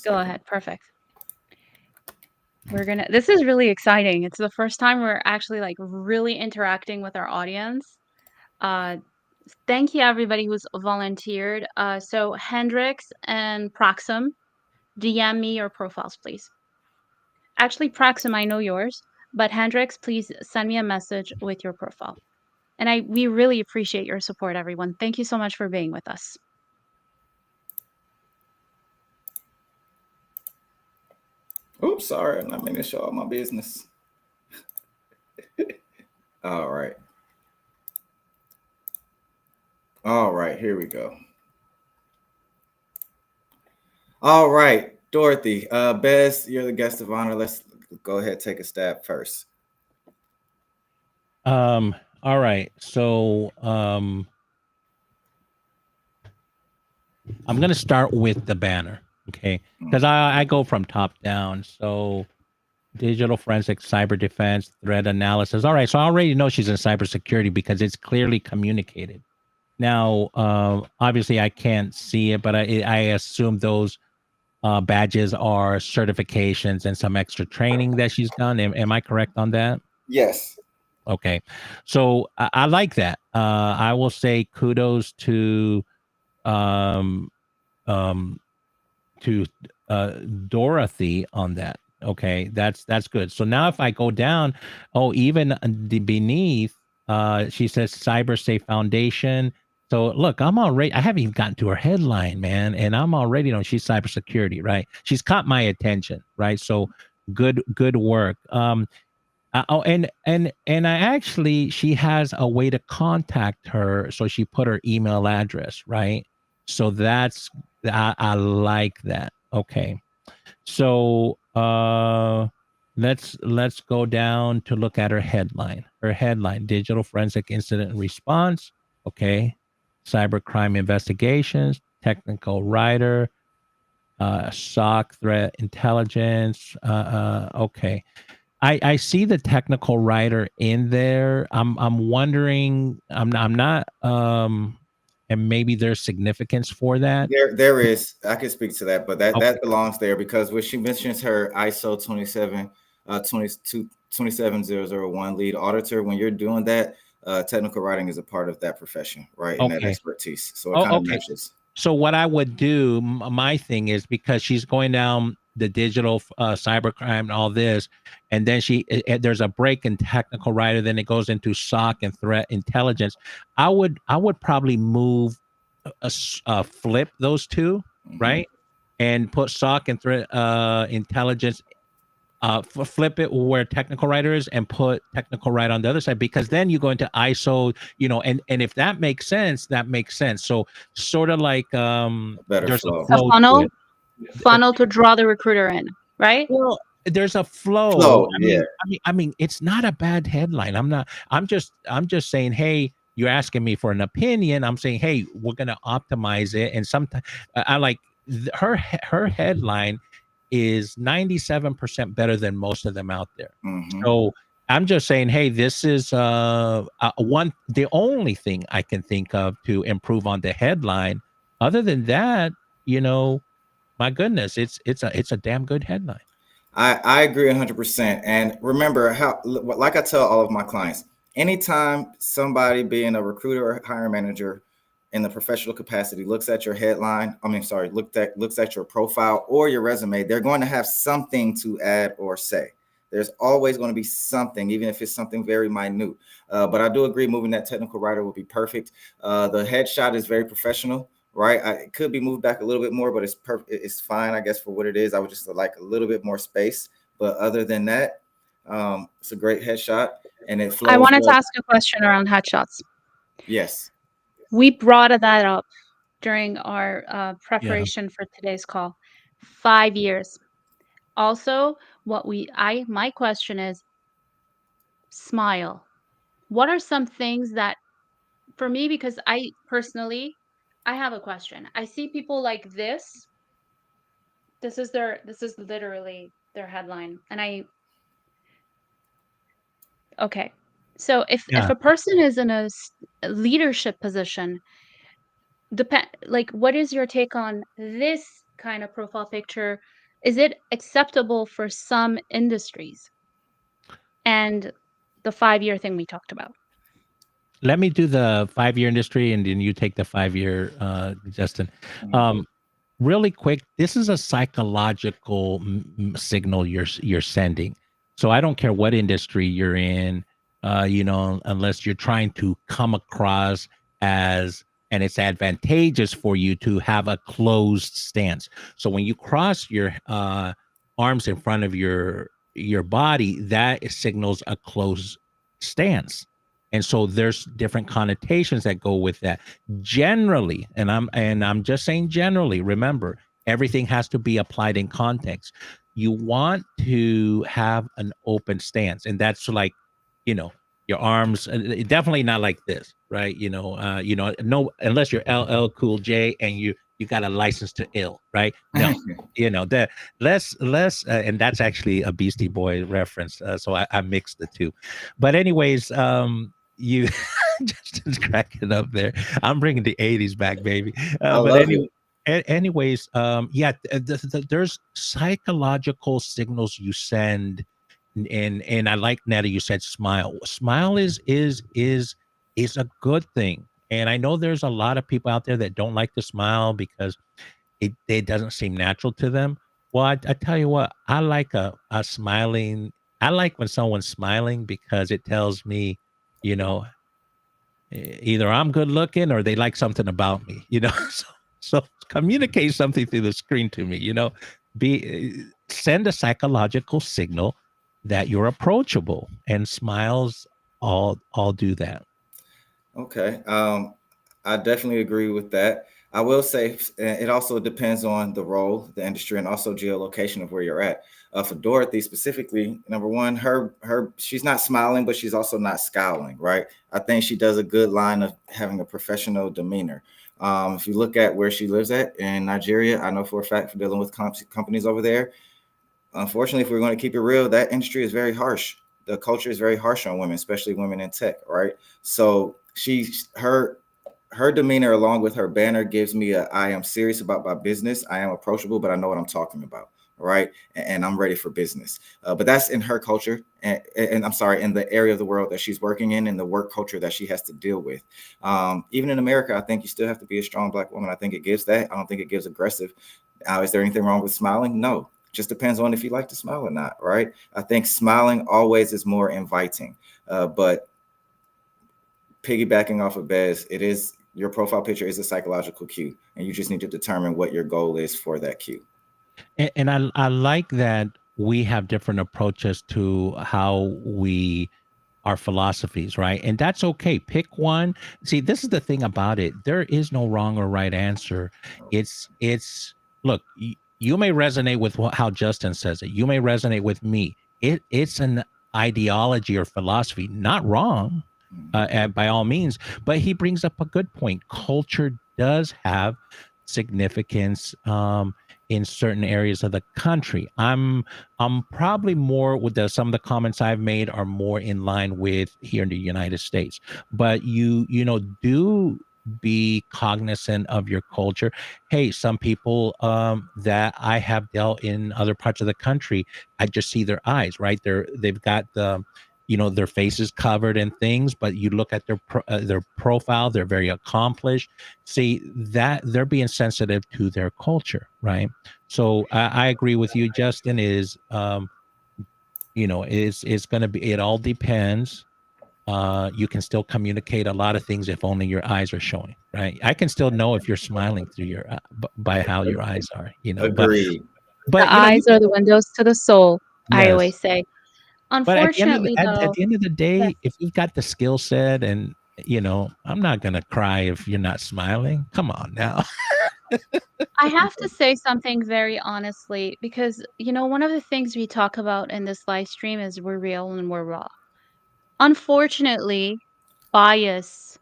Go ahead. Perfect. This is really exciting. It's the first time we're actually like really interacting with our audience. Thank you everybody who's volunteered. So Hendrix and Proxim, DM me your profiles, please. Actually, Proxim, I know yours, but Hendrix, please send me a message with your profile. And we really appreciate your support, everyone. Thank you so much for being with us. Oops, sorry, I'm not meaning to show all my business. All right. All right, here we go. All right, Dorothy, Bez, you're the guest of honor. Let's go ahead, take a stab first. All right, so I'm going to start with the banner, okay? Because I go from top down. So digital forensics, cyber defense, threat analysis. All right, so I already know she's in cybersecurity because it's clearly communicated. Now, obviously, I can't see it, but I assume those badges are certifications and some extra training that she's done. Am I correct on that? Yes. Okay, so I like that. I will say kudos to Dorothy on that. Okay, that's good. So now if I go down, even beneath, she says cyber safe foundation. So look, I haven't even gotten to her headline, man, and I'm already on she's cybersecurity, right? She's caught my attention, right? So good work. Oh, and I actually, she has a way to contact her, so she put her email address, right? So that's, I like that. Okay, so let's go down to look at her headline. Her headline: digital forensic incident response. Okay, cybercrime investigations, technical writer, SOC threat intelligence. Okay. I see the technical writer in there. I'm wondering, I'm not and maybe there's significance for that. There is. I can speak to that, but that Okay. belongs there because when she mentions her ISO 27001 lead auditor, when you're doing that, technical writing is a part of that profession, right? And that Okay. expertise. So it Oh, kind of okay. matches. So what I would do, my thing is, because she's going down the digital cybercrime and all this, and then there's a break in technical writer, then it goes into SOC and threat intelligence. I would probably move, flip those two, right, and put SOC and threat intelligence. Flip it where technical writer is, and put technical writer on the other side, because then you go into ISO, and if that makes sense, that makes sense. So sort of like Better there's a flow. A flow to it. funnel to draw the recruiter in, right? Well, there's a flow. Flow, yeah. I mean, it's not a bad headline. I'm just saying, hey, you're asking me for an opinion. I'm saying, hey, we're gonna optimize it. And sometimes I like her headline is 97% better than most of them out there. So I'm just saying, hey, this is the only thing I can think of to improve on the headline. Other than that, my goodness, it's a damn good headline. I agree 100%. And remember how, like I tell all of my clients, anytime somebody being a recruiter or hiring manager in the professional capacity looks at your headline, looks at your profile or your resume, they're going to have something to add or say. There's always going to be something, even if it's something very minute. But I do agree moving that technical writer would be perfect. The headshot is very professional. Right, it could be moved back a little bit more, but it's perfect. It's fine, I guess, for what it is. I would just like a little bit more space, but other than that, it's a great headshot, and it flows. I wanted well. to ask a question around headshots. Yes, We brought that up during our preparation for today's call. 5 years. Also, my question is smile. What are some things that, for me, because I personally, I have a question. I see people like this. This is literally their headline. And okay. So if Yeah. a person is in a leadership position, like, what is your take on this kind of profile picture? Is it acceptable for some industries? And the 5-year thing we talked about. Let me do the 5-year industry, and then you take the 5-year, Justin. Really quick, this is a psychological signal you're sending. So I don't care what industry you're in, unless you're trying to come across as, and it's advantageous for you to have a closed stance. So when you cross your arms in front of your body, that signals a closed stance. And so there's different connotations that go with that. Generally, and I'm just saying generally, remember, everything has to be applied in context. You want to have an open stance, and that's like, your arms, definitely not like this, right? No, unless you're LL Cool J and you got a license to ill, right? No, that less, and that's actually a Beastie Boy reference. So I mixed the two. But anyways, you Justin's cracking up there. I'm bringing the 80s back, baby. But anyway, anyways, there's psychological signals you send, and I like, Netta, you said smile. Smile is a good thing. And I know there's a lot of people out there that don't like to smile because it doesn't seem natural to them. Well, I tell you what, I like a smiling. I like when someone's smiling because it tells me, either I'm good looking or they like something about me, so communicate something through the screen to me, send a psychological signal that you're approachable, and smiles all do that. Okay. I definitely agree with that. I will say it also depends on the role, the industry, and also geolocation of where you're at. For Dorothy specifically, number one, she's not smiling, but she's also not scowling, right? I think she does a good line of having a professional demeanor. If you look at where she lives at in Nigeria, I know for a fact for dealing with companies over there, unfortunately, if we're going to keep it real, that industry is very harsh. The culture is very harsh on women, especially women in tech, right? So her demeanor along with her banner gives me I am serious about my business. I am approachable, but I know what I'm talking about, right? And I'm ready for business. But that's in her culture, and I'm sorry, in the area of the world that she's working in, and the work culture that she has to deal with. Even in America, I think you still have to be a strong Black woman. I think it gives that. I don't think it gives aggressive. Is there anything wrong with smiling? No. Just depends on if you like to smile or not, right? I think smiling always is more inviting. But piggybacking off of Bez, it is your profile picture is a psychological cue, and you just need to determine what your goal is for that cue. And I like that we have different approaches to how we our philosophies, right? And that's okay. Pick one. See, this is the thing about it. There is no wrong or right answer. It's look, you may resonate with how Justin says it. You may resonate with me. It's an ideology or philosophy, not wrong, and by all means. But he brings up a good point. Culture does have significance in certain areas of the country. I'm probably more with some of the comments I've made are more in line with here in the United States. But you know, do be cognizant of your culture. Hey, some people that I have dealt in other parts of the country, I just see their eyes, right? They've got the their faces covered and things, but you look at their profile, they're very accomplished. See that they're being sensitive to their culture, right? So I agree with you, Justin. Is it's going to be. It all depends. You can still communicate a lot of things if only your eyes are showing, right? I can still know if you're smiling through your by how your eyes are, Agreed. But The eyes are the windows to the soul, I yes. always say. But at the end of Unfortunately, at though, the end of the yes, day, if you've got the skill set and I'm not gonna cry if you're not smiling. Come on now. I have to say something very honestly because, one of the things we talk about in this live stream is we're real and we're raw. Unfortunately, bias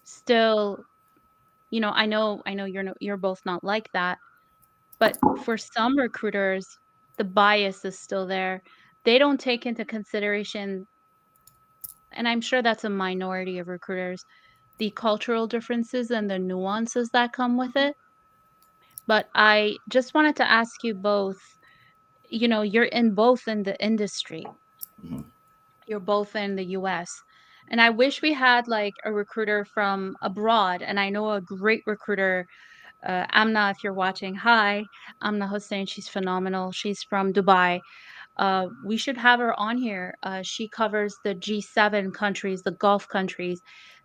still, I know you're both not like that, but for some recruiters, the bias is still there. They don't take into consideration, and I'm sure that's a minority of recruiters, the cultural differences and the nuances that come with it. But I just wanted to ask you both, you're in both in the industry. Mhm. You're both in the US. And I wish we had like a recruiter from abroad. And I know a great recruiter, Amna, if you're watching. Hi, Amna Hussein. She's phenomenal. She's from Dubai. We should have her on here. She covers the G7 countries, the Gulf countries,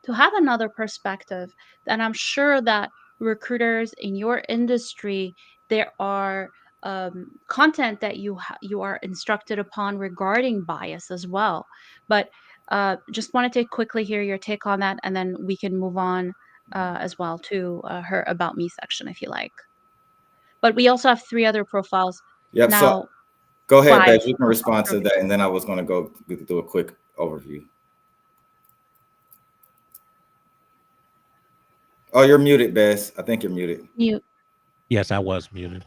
to have another perspective. And I'm sure that recruiters in your industry, there are content that you are instructed upon regarding bias as well. But just wanted to quickly hear your take on that, and then we can move on as well to her about me section if you like. But we also have three other profiles Yep. So now. go ahead, Five Bez. You can profiles respond per to that, video. and then I was going to go do a quick overview. Oh, you're muted, Bez. I think you're muted. Mute. Yes, I was muted.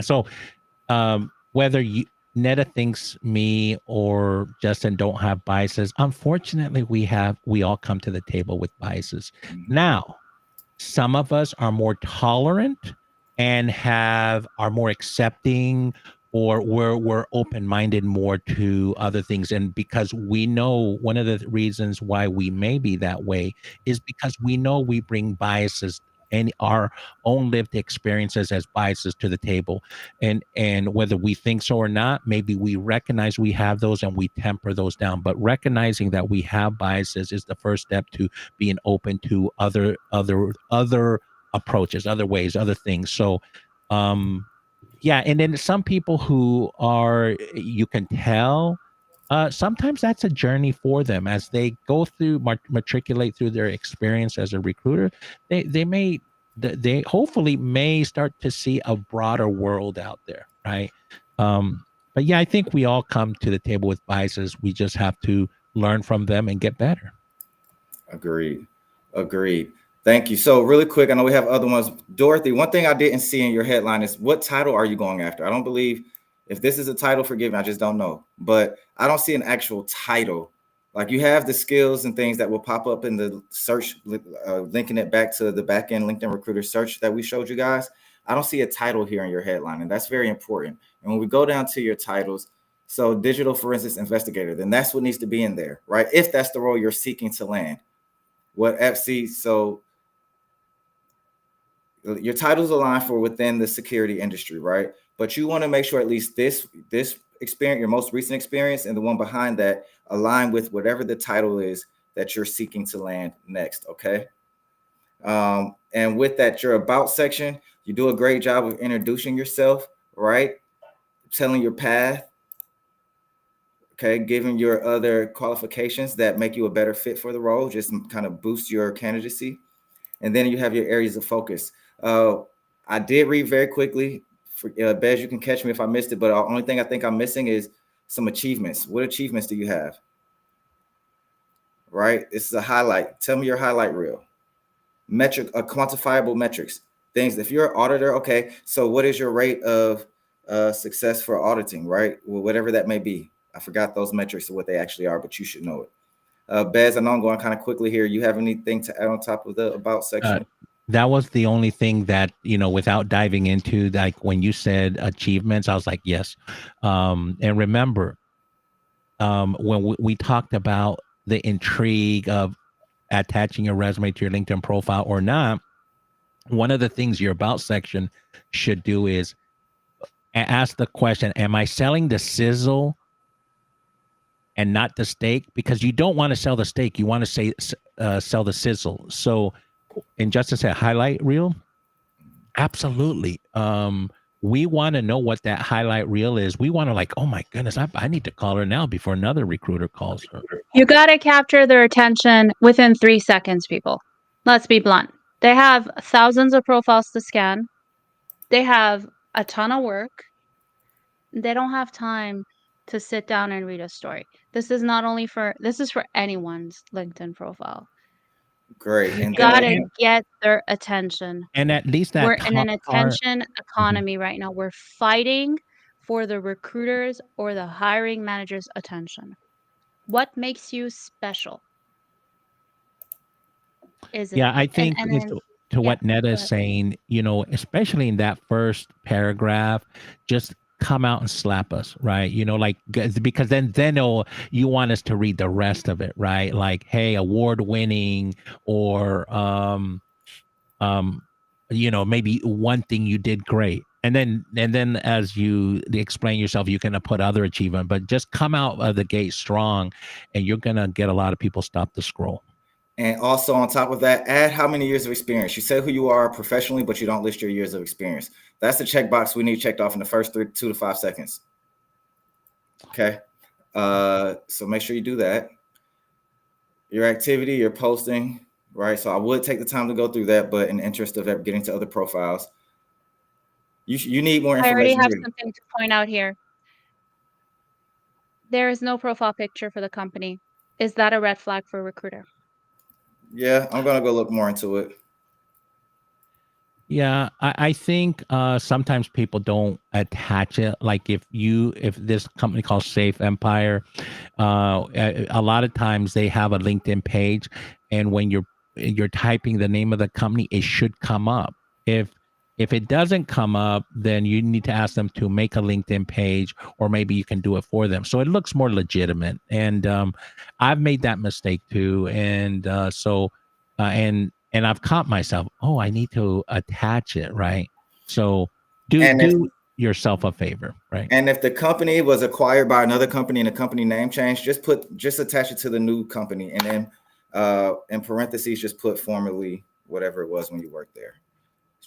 So whether Netta thinks me or Justin don't have biases, unfortunately, we all come to the table with biases. Now, some of us are more tolerant and are more accepting, or we're open-minded more to other things. And because we know one of the reasons why we may be that way is because we know we bring biases and our own lived experiences as biases to the table. And whether we think so or not, maybe we recognize we have those and we temper those down. But recognizing that we have biases is the first step to being open to other approaches, other ways, other things. So Yeah, and then some people who are, you can tell, sometimes that's a journey for them as they go through, matriculate through their experience as a recruiter. They may, they hopefully may start to see a broader world out there, right? But yeah, I think we all come to the table with biases. We just have to learn from them and get better. Agreed. Agreed. Thank you. So really quick, I know we have other ones. Dorothy, one thing I didn't see in your headline is what title are you going after? I don't believe, if this is a title, forgive me, I just don't know. But I don't see an actual title. Like you have the skills and things that will pop up in the search, linking it back to the back end LinkedIn recruiter search that we showed you guys. I don't see a title here in your headline, and that's very important. And when we go down to your titles, so digital forensics investigator, then that's what needs to be in there, right? If that's the role you're seeking to land. What FC, so your titles align for within the security industry, right? But you want to make sure at least this experience, your most recent experience, and the one behind that align with whatever the title is that you're seeking to land next. Okay. And with that, your about section, you do a great job of introducing yourself, right? Telling your path. Okay, giving your other qualifications that make you a better fit for the role, just kind of boost your candidacy. And then you have your areas of focus. I did read very quickly. Bez, you can catch me if I missed it, but the only thing I think I'm missing is some achievements. What achievements do you have? Right? This is a highlight. Tell me your highlight reel. Metric, quantifiable metrics. Things, if you're an auditor, okay, so what is your rate of success for auditing, right? Well, whatever that may be. I forgot those metrics of what they actually are, but you should know it. Bez, I know I'm going kind of quickly here. You have anything to add on top of the about section? That was the only thing that, without diving into, like when you said achievements, I was like, yes. And remember, when we talked about the intrigue of attaching your resume to your LinkedIn profile or not, one of the things your about section should do is ask the question, am I selling the sizzle and not the steak? Because you don't want to sell the steak. You want to sell the sizzle. So, and Justin said, highlight reel. Absolutely. We want to know what that highlight reel is. We want to like, oh my goodness, I need to call her now before another recruiter calls her. You got to capture their attention within 3 seconds, people. Let's be blunt. They have thousands of profiles to scan. They have a ton of work. They don't have time to sit down and read a story. This is for anyone's LinkedIn profile. Great. You gotta get their attention. And at least that we're in an attention economy right now. We're fighting for the recruiters or the hiring manager's attention. What makes you special? I think to what Netta is saying, especially in that first paragraph, just come out and slap us, right? Because then you want us to read the rest of it, right? Like, hey, award winning, or maybe one thing you did great. And then as you explain yourself, you can put other achievement, but just come out of the gate strong, and you're gonna get a lot of people stop the scroll. And also on top of that, add how many years of experience. You say who you are professionally, but you don't list your years of experience. That's the checkbox we need checked off in the first 2 to 5 seconds. Okay. So make sure you do that. Your activity, your posting, right? So I would take the time to go through that, but in the interest of getting to other profiles, you need more information. I already have something to point out here. There is no profile picture for the company. Is that a red flag for a recruiter? Yeah, I'm going to go look more into it. Yeah, I think sometimes people don't attach it. Like if this company called Safe Empire, a lot of times they have a LinkedIn page, and when you're typing the name of the company, it should come up. If it doesn't come up, then you need to ask them to make a LinkedIn page, or maybe you can do it for them, so it looks more legitimate. And I've made that mistake too, and and I've caught myself, I need to attach it, right? So do yourself a favor, right? And if the company was acquired by another company and the company name changed, just attach it to the new company, and then in parentheses, just put formerly whatever it was when you worked there,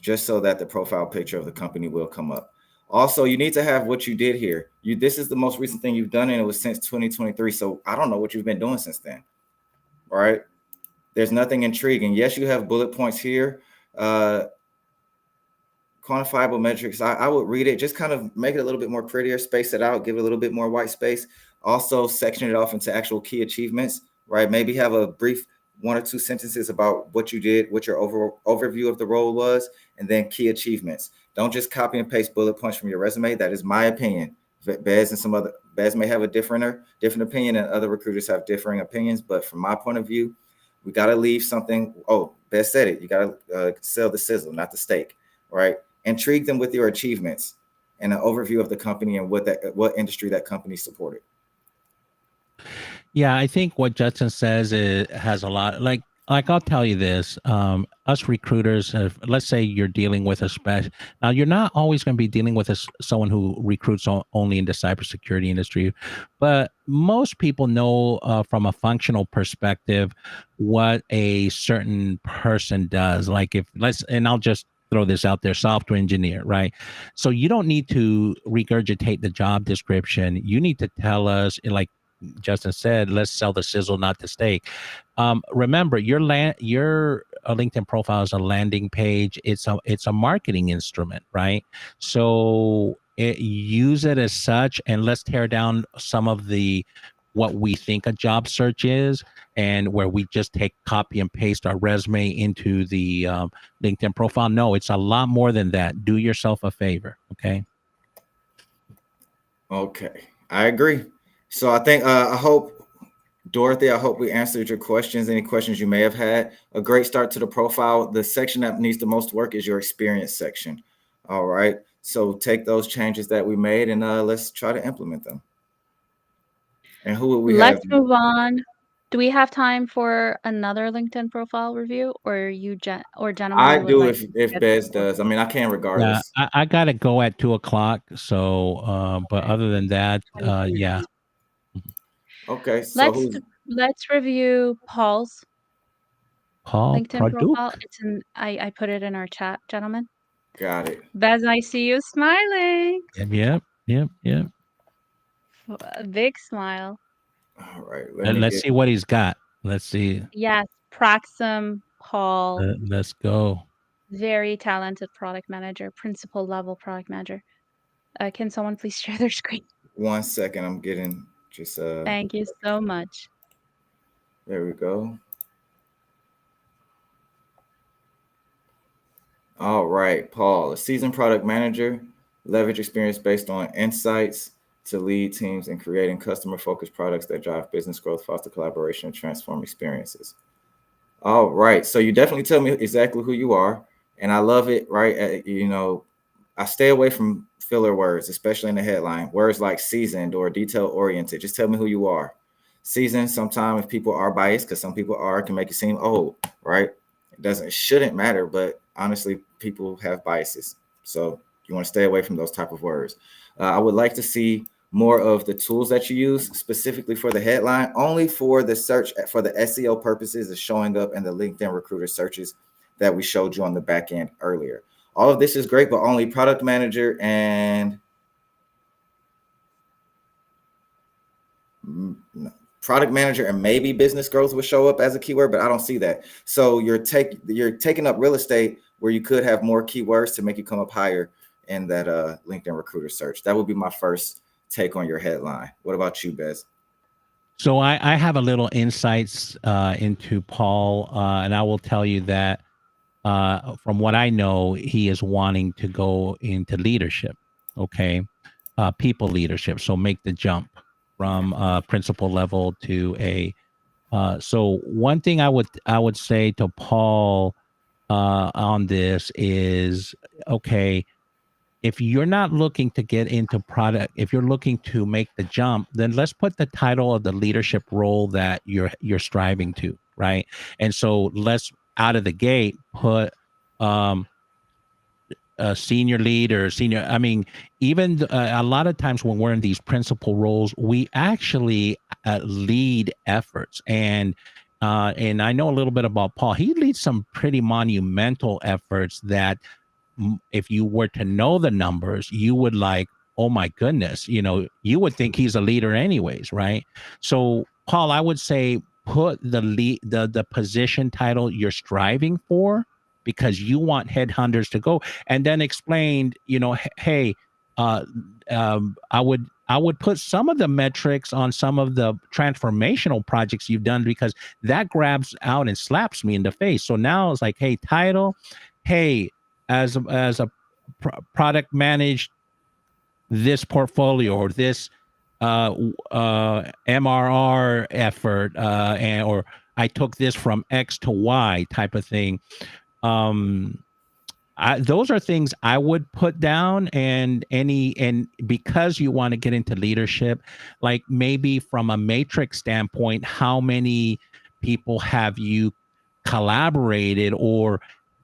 just so that the profile picture of the company will come up. Also, you need to have what you did here. This is the most recent thing you've done, and it was since 2023. So I don't know what you've been doing since then. All right. There's nothing intriguing. Yes, you have bullet points here. Quantifiable metrics. I would read it, just kind of make it a little bit more prettier, space it out, give it a little bit more white space. Also, section it off into actual key achievements, right? Maybe have a brief 1 or 2 sentences about what you did, what your overview of the role was, and then key achievements. Don't just copy and paste bullet points from your resume. That is my opinion. Bez may have a different opinion, and other recruiters have differing opinions. But from my point of view, we got to leave something. Oh, Bez said it. You got to sell the sizzle, not the steak, right? Intrigue them with your achievements and an overview of the company and what industry that company supported. Yeah, I think what Judson says has a lot. Like I'll tell you this: us recruiters, let's say you're dealing with a special. Now, you're not always going to be dealing with someone who recruits only in the cybersecurity industry, but most people know from a functional perspective what a certain person does. Like and I'll just throw this out there, software engineer, right? So you don't need to regurgitate the job description. You need to tell us, like Justin said, let's sell the sizzle, not the steak. Remember, your LinkedIn profile is a landing page. It's a marketing instrument, right? So use it as such, and let's tear down some of what we think a job search is, and where we just take copy and paste our resume into the LinkedIn profile. No, it's a lot more than that. Do yourself a favor, okay? Okay, I agree. So I think I hope, Dorothy, I hope we answered your questions, any questions you may have had. A great start to the profile. The section that needs the most work is your experience section. All right. So take those changes that we made and let's try to implement them. And who will we have? Let's move on. Do we have time for another LinkedIn profile review, or gentlemen, I you would do like if Bez does. I mean, I can Yeah, regardless. I gotta go at 2:00. So, but other than that, yeah. Okay. So Let's review Paul's Paul LinkedIn profile. Product. It's I put it in our chat, gentlemen. got it. Bez, I see you smiling. Yep. A big smile. All right. Let's see what he's got. Let's see. Yes, Praxim Paul. Let's go. Very talented product manager, principal level product manager. Can someone please share their screen? 1 second. I'm getting just Thank you so much. There we go. All right, Paul, a seasoned product manager, leverage experience based on insights to lead teams in creating customer-focused products that drive business growth, foster collaboration, and transform experiences. All right, so you definitely tell me exactly who you are, and I love it, right? I stay away from filler words, especially in the headline. Words like seasoned or detail-oriented. Just tell me who you are. Seasoned, sometimes if people are biased, because some people can make it seem old, right? Shouldn't matter, but honestly, people have biases. So you want to stay away from those type of words. I would like to see more of the tools that you use specifically for the headline, only for the search, for the SEO purposes of showing up in the LinkedIn recruiter searches that we showed you on the back end earlier. All of this is great, but only product manager and maybe business growth would show up as a keyword, but I don't see that. So you're taking up real estate where you could have more keywords to make you come up higher in that LinkedIn recruiter search. That would be my first take on your headline. What about you, Bez? So I have a little insights into Paul, and I will tell you that from what I know, he is wanting to go into leadership, okay? People leadership. So make the jump from principal level to a. So one thing I would say to Paul on this is, okay, if you're not looking to get into product, if you're looking to make the jump, then let's put the title of the leadership role that you're striving to, right? And so let's out of the gate put a senior lead or senior. I mean, even a lot of times when we're in these principal roles, we actually lead efforts. And I know a little bit about Paul. He leads some pretty monumental efforts that if you were to know the numbers, you would like, oh my goodness, you would think he's a leader anyways, right? So Paul, I would say put the position title you're striving for, because you want headhunters to go, and then explained, hey, uh, I would put some of the metrics on some of the transformational projects you've done, because that grabs out and slaps me in the face. So now it's like, hey, title, hey, as a product managed this portfolio or this MRR effort, or I took this from X to Y type of thing. Those are things I would put down, and because you want to get into leadership, like maybe from a matrix standpoint, how many people have you collaborated or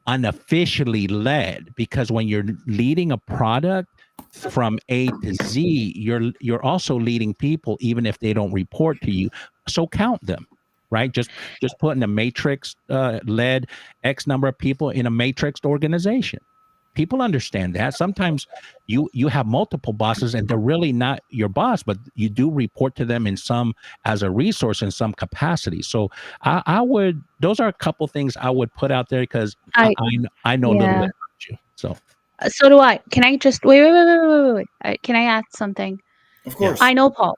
unofficially led? Because when you're leading a product from A to Z, you're also leading people, even if they don't report to you. So count them, right? Just put in a matrix led X number of people in a matrixed organization. People understand that. Sometimes you have multiple bosses and they're really not your boss, but you do report to them as a resource in some capacity. So I would, those are a couple things I would put out there, because I know a little bit about you. So do I. Can I just wait? Can I add something? Of course. I know Paul,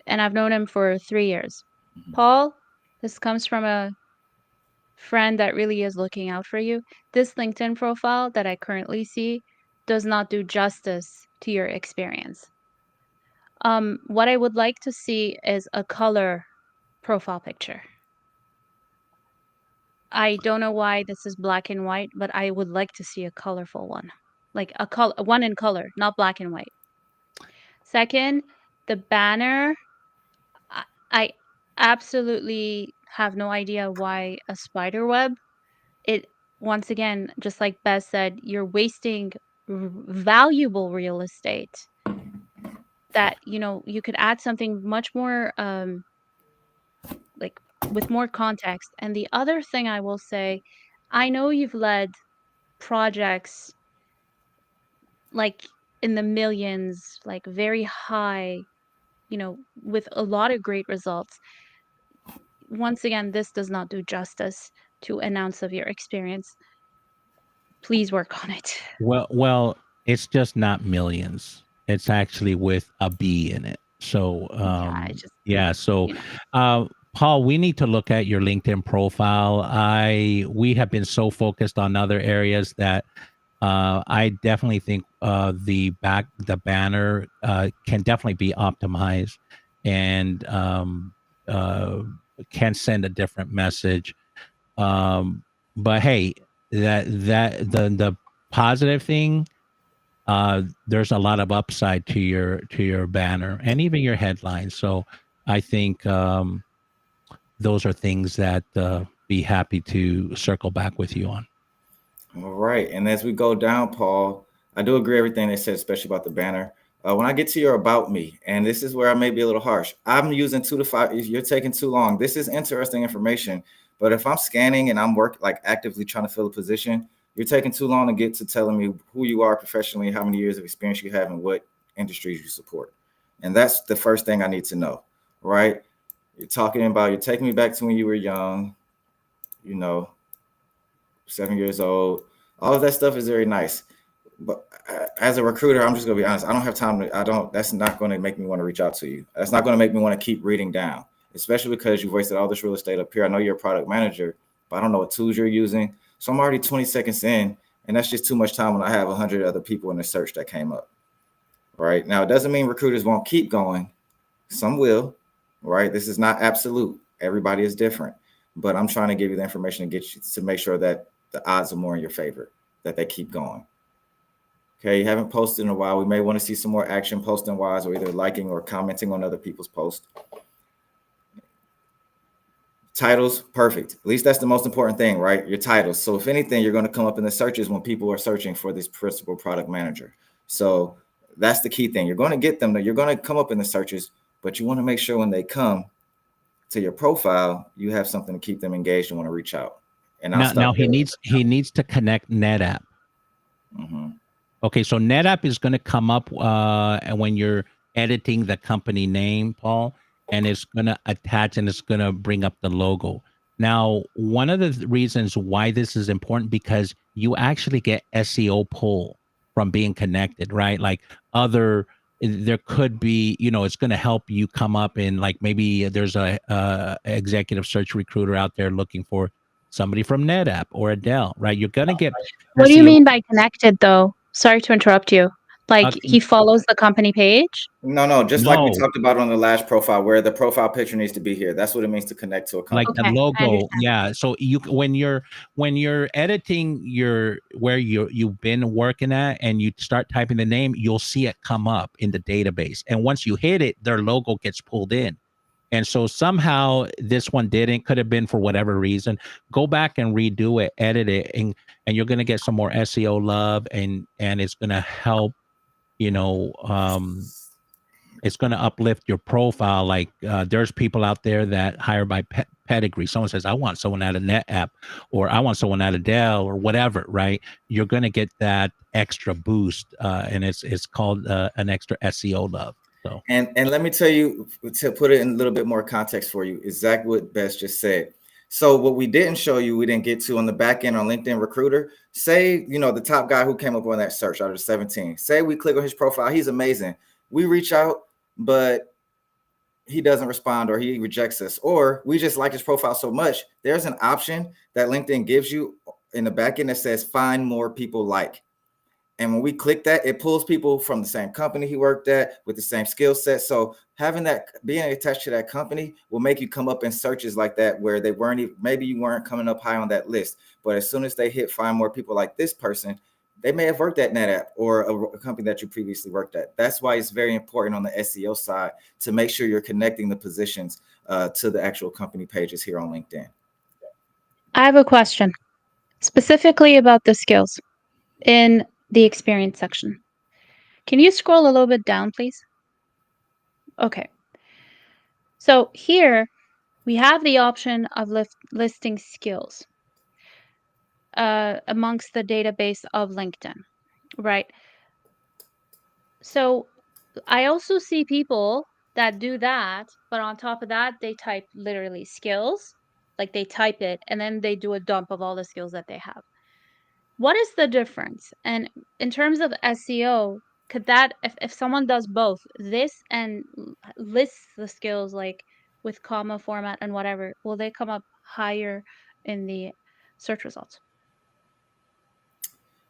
and I've known him for 3 years. Paul, this comes from a friend that really is looking out for you. This LinkedIn profile that I currently see does not do justice to your experience. What I would like to see is a color profile picture. I don't know why this is black and white, but I would like to see a colorful one. Like one in color, not black and white. Second, the banner, I absolutely have no idea why a spider web. Once again, just like Beth said, you're wasting valuable real estate that, you could add something much more, like with more context. And the other thing I will say, I know you've led projects like in the millions, like very high, with a lot of great results. Once again, this does not do justice to an ounce of your experience. Please work on it. Well, it's just not millions. It's actually with a B in it. So, Paul, we need to look at your LinkedIn profile. We have been so focused on other areas that I definitely think the banner can definitely be optimized, and can send a different message. But hey, the positive thing, there's a lot of upside to your banner and even your headline. So I think those are things that be happy to circle back with you on. All right. And as we go down, Paul, I do agree everything they said, especially about the banner. When I get to your about me, and this is where I may be a little harsh, I'm using 2 to 5. If you're taking too long, this is interesting information. But if I'm scanning and I'm actively trying to fill a position, you're taking too long to get to telling me who you are professionally, how many years of experience you have, and what industries you support. And that's the first thing I need to know, right? You're taking me back to when you were young, 7 years old. All of that stuff is very nice. But as a recruiter, I'm just going to be honest. I don't have time that's not going to make me want to reach out to you. That's not going to make me want to keep reading down, especially because you've wasted all this real estate up here. I know you're a product manager, but I don't know what tools you're using. So I'm already 20 seconds in, and that's just too much time when I have 100 other people in the search that came up. Right now, it doesn't mean recruiters won't keep going. Some will, right? This is not absolute. Everybody is different, but I'm trying to give you the information to get you to make sure that the odds are more in your favor, that they keep going. Okay, you haven't posted in a while. We may want to see some more action posting wise, or either liking or commenting on other people's posts. Titles, perfect. At least that's the most important thing, right? Your titles. So if anything, you're going to come up in the searches when people are searching for this principal product manager. So that's the key thing. You're going to get them. You're going to come up in the searches, but you want to make sure when they come to your profile, you have something to keep them engaged and want to reach out. And now he needs to connect NetApp. Mm-hmm. Okay, so NetApp is going to come up when you're editing the company name, Paul, and it's going to attach and it's going to bring up the logo. Now, one of the reasons why this is important because you actually get SEO pull from being connected, right? Like there could be, it's going to help you come up in like maybe there's a executive search recruiter out there looking for somebody from NetApp or Adele, right? You're going to get What do you SEO. mean by connected, though? Sorry to interrupt you. Like he follows the company page? No, just like we No. talked about on the last profile, where the profile picture needs to be here. That's what it means to connect to a company. Like the Okay, I logo, understand. yeah. So when you're editing where you've been working at and you start typing the name, you'll see it come up in the database. And once you hit it, their logo gets pulled in. And so somehow this one didn't, could have been for whatever reason. Go back and redo it, edit it, and you're gonna get some more SEO love and it's gonna help, it's going to uplift your profile. Like there's people out there that hire by pedigree. Someone says, I want someone out of NetApp or I want someone out of Dell or whatever, right? You're going to get that extra boost. And it's called an extra SEO love. So. And let me tell you, to put it in a little bit more context for you, exactly what Bess just said. So what we didn't show you, we didn't get to on the back end on LinkedIn Recruiter, say, the top guy who came up on that search out of 17, say we click on his profile, he's amazing. We reach out, but he doesn't respond or he rejects us, or we just like his profile so much. There's an option that LinkedIn gives you in the back end that says find more people like. And when we click that, it pulls people from the same company he worked at with the same skill set. So having that, being attached to that company will make you come up in searches like that where they weren't even, maybe you weren't coming up high on that list. But as soon as they hit find more people like this person, they may have worked at NetApp or a company that you previously worked at. That's why it's very important on the SEO side to make sure you're connecting the positions to the actual company pages here on LinkedIn. I have a question specifically about the skills in the experience section. Can you scroll a little bit down, please? Okay. So here we have the option of listing skills amongst the database of LinkedIn, right? So I also see people that do that, but on top of that, they type literally skills, like they type it and then they do a dump of all the skills that they have. What is the difference? And in terms of SEO, could that, if someone does both this and lists the skills like with comma format and whatever, will they come up higher in the search results?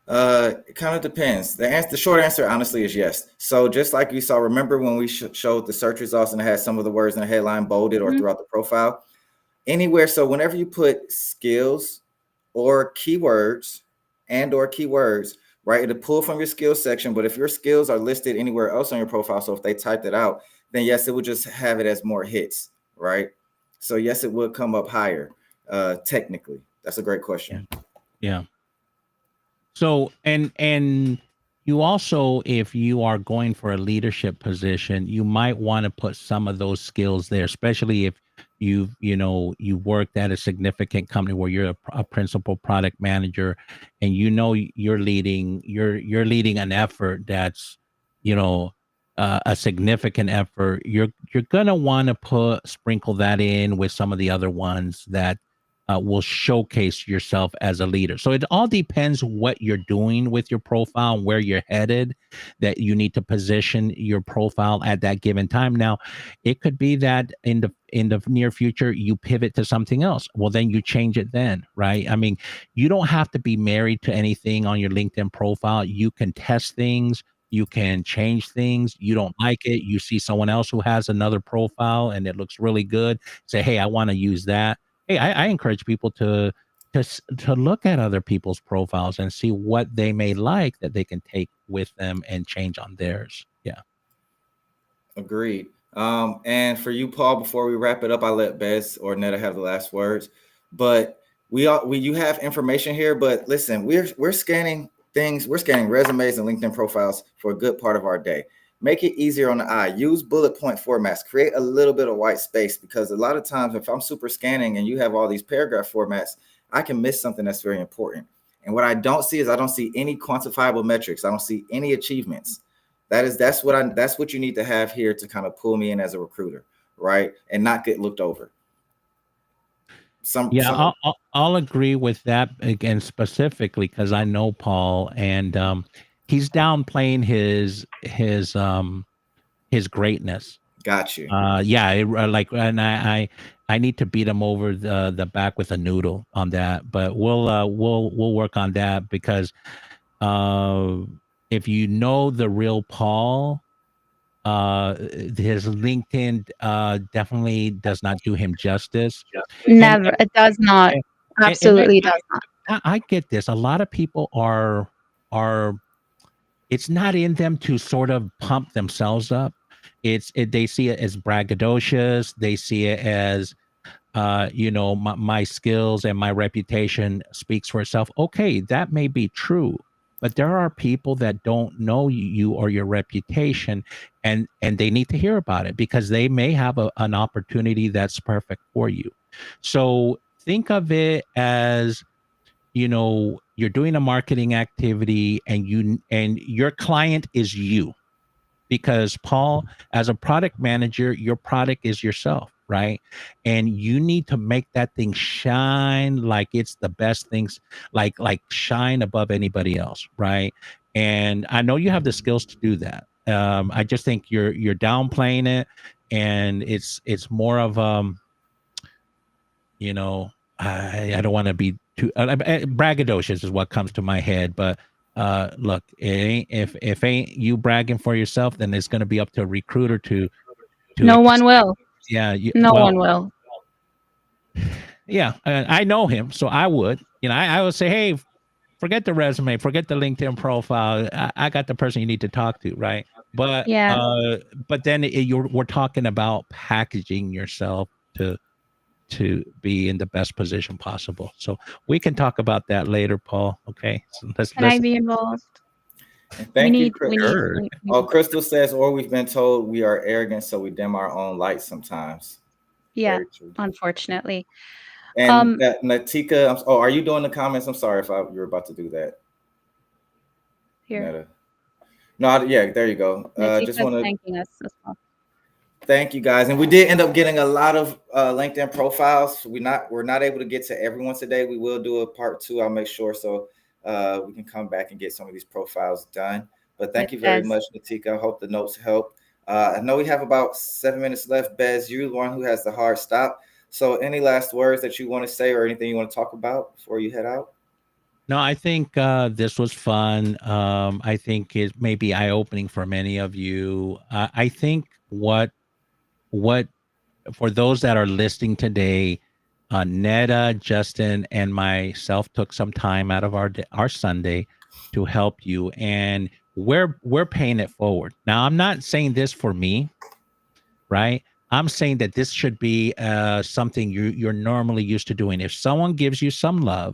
It kind of depends. The short answer, honestly, is yes. So just like you saw, remember when we showed the search results and it had some of the words in the headline bolded or throughout the profile? Anywhere. So whenever you put skills or keywords or keywords, right, it'll pull from your skills section. But if your skills are listed anywhere else on your profile, so if they typed it out, then yes, it would just have it as more hits, right? So yes, it would come up higher. Technically, that's a great question. Yeah. So, and you also, if you are going for a leadership position, you might want to put some of those skills there, especially if you worked at a significant company where you're a principal product manager and you're leading an effort that's, a significant effort. You're going to want to sprinkle that in with some of the other ones that will showcase yourself as a leader. So it all depends what you're doing with your profile and where you're headed, that you need to position your profile at that given time. Now, it could be that in the near future, you pivot to something else. Well, then you change it then, right? I mean, you don't have to be married to anything on your LinkedIn profile. You can test things. You can change things. You don't like it. You see someone else who has another profile and it looks really good. Say, hey, I want to use that. Hey, I encourage people to look at other people's profiles and see what they may like that they can take with them and change on theirs. Yeah. Agreed. And for you, Paul, before we wrap it up, I'll let Bez or Netta have the last words. But you have information here. But listen, we're scanning things. We're scanning resumes and LinkedIn profiles for a good part of our day. Make it easier on the eye. Use bullet point formats. Create a little bit of white space, because a lot of times if I'm super scanning and you have all these paragraph formats, I can miss something that's very important. And what I don't see is I don't see any quantifiable metrics. I don't see any achievements. That's what you need to have here to kind of pull me in as a recruiter, right? And not get looked over. I'll agree with that again specifically because I know Paul, and he's downplaying his greatness. Got you. And I need to beat him over the back with a noodle on that, but we'll work on that because if you know the real Paul, his LinkedIn definitely does not do him justice. Never. It does not. Absolutely does not. I get this. A lot of people are it's not in them to sort of pump themselves up. They see it as braggadocious. They see it as my skills and my reputation speaks for itself. Okay, that may be true, but there are people that don't know you or your reputation, and they need to hear about it because they may have an opportunity that's perfect for you. So think of it as, you're doing a marketing activity and your client is you. Because Paul, as a product manager, your product is yourself, right? And you need to make that thing shine like it's the best things, like shine above anybody else, right? And I know you have the skills to do that. I just think you're downplaying it, and it's more of I don't want to be too braggadocious is what comes to my head, but look, if ain't you bragging for yourself, then it's going to be up to a recruiter to no one will. Yeah, no one will. Yeah, I know him, so I would. I would say, hey, forget the resume, forget the LinkedIn profile. I got the person you need to talk to, right? But but then we're talking about packaging yourself to be in the best position possible. So we can talk about that later, Paul. Okay. So Can I be involved? Thank you, Crystal. Crystal says, or we've been told we are arrogant, so we dim our own light sometimes. Yeah, unfortunately. And Natika, are you doing the comments? I'm sorry if you were about to do that. Here. No, yeah, there you go. Just want to thanking us as well. Thank you, guys. And we did end up getting a lot of LinkedIn profiles. We're not able to get to everyone today. We will do a part 2. I'll make sure so we can come back and get some of these profiles done. But thank you very much, Natika. I hope the notes help. I know we have about 7 minutes left. Bez, you're the one who has the hard stop. So any last words that you want to say or anything you want to talk about before you head out? No, I think this was fun. I think it may be eye-opening for many of you. I think what for those that are listening today, Netta, Justin, and myself took some time out of our Sunday to help you, and we're paying it forward. Now, I'm not saying this for me, right? I'm saying that this should be something you're normally used to doing. If someone gives you some love,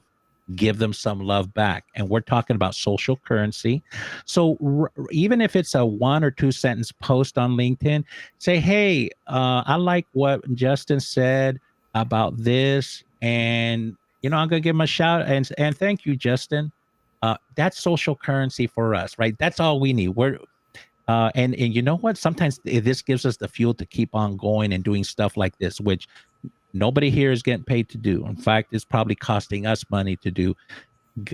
give them some love back. And we're talking about social currency. So even if it's a 1 or 2 sentence post on LinkedIn, say, hey, I like what Justin said about this. And, I'm going to give him a shout and thank you, Justin. That's social currency for us, right? That's all we need. And you know what? Sometimes this gives us the fuel to keep on going and doing stuff like this, which nobody here is getting paid to do. In fact, it's probably costing us money to do.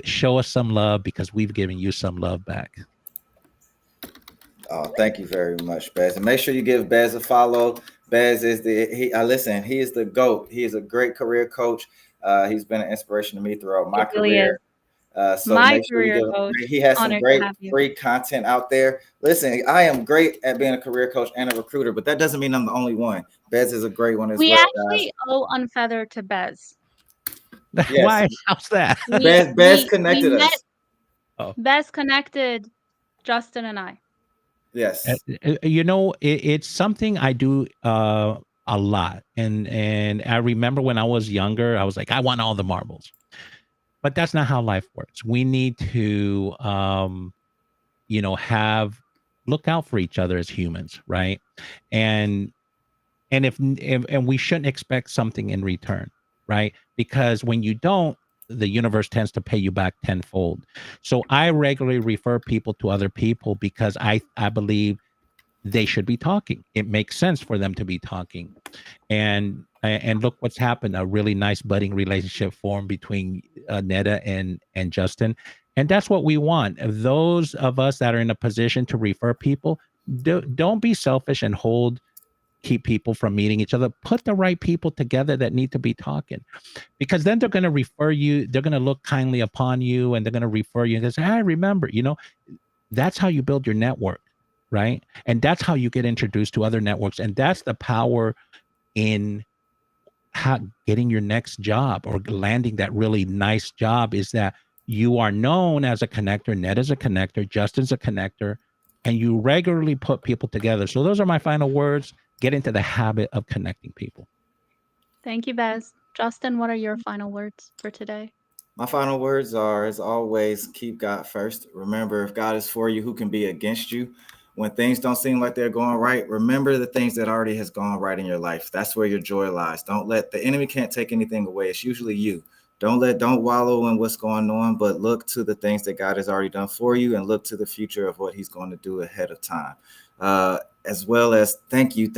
Show us some love because we've given you some love back. Oh, thank you very much, Bez. And make sure you give Bez a follow. Bez is he is the GOAT. He is a great career coach. He's been an inspiration to me throughout my career. So make sure he has some great free content out there. Listen, I am great at being a career coach and a recruiter, but that doesn't mean I'm the only one. Bez is a great one as well. We actually owe Unfeathered to Bez. Yes. Why? How's that? Bez connected us. Bez connected Justin and I. Yes. It's something I do a lot. And I remember when I was younger, I was like, I want all the marbles. But that's not how life works. We need to, look out for each other as humans, right? And we shouldn't expect something in return, right? Because when you don't, the universe tends to pay you back tenfold. So I regularly refer people to other people because I believe they should be talking. It makes sense for them to be talking. And look what's happened. A really nice budding relationship formed between Netta and Justin. And that's what we want. Those of us that are in a position to refer people, don't be selfish and keep people from meeting each other. Put the right people together that need to be talking, because then they're going to refer you. They're going to look kindly upon you, and they're going to refer you and say, "I remember." That's how you build your network, right? And that's how you get introduced to other networks. And that's the power in getting your next job or landing that really nice job, is that you are known as a connector. Ned is a connector. Justin's a connector. And you regularly put people together. So those are my final words. Get into the habit of connecting people. Thank you, Bez. Justin, what are your final words for today? My final words are, as always, keep God first. Remember, if God is for you, who can be against you? When things don't seem like they're going right, remember the things that already has gone right in your life. That's where your joy lies. Don't let the enemy can't take anything away. It's usually you. Don't wallow in what's going on, but look to the things that God has already done for you, and look to the future of what he's going to do ahead of time. As well as thank you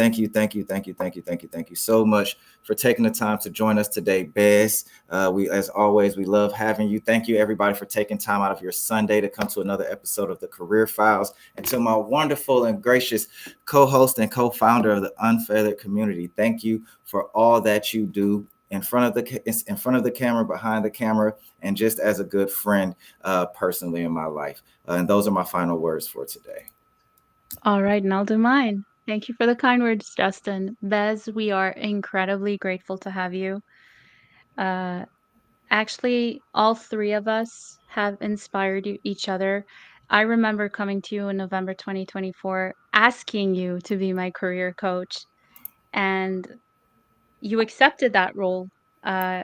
so much for taking the time to join us today, Bez. As always, we love having you. Thank you, everybody, for taking time out of your Sunday to come to another episode of the Career Files. And to my wonderful and gracious co-host and co-founder of the Unfeathered Community, thank you for all that you do in front of the camera, behind the camera, and just as a good friend personally in my life. And those are my final words for today. All right, and I'll do mine. Thank you for the kind words, Justin. Bez, we are incredibly grateful to have you. Actually, all three of us have inspired each other. I remember coming to you in November 2024, asking you to be my career coach, and you accepted that role.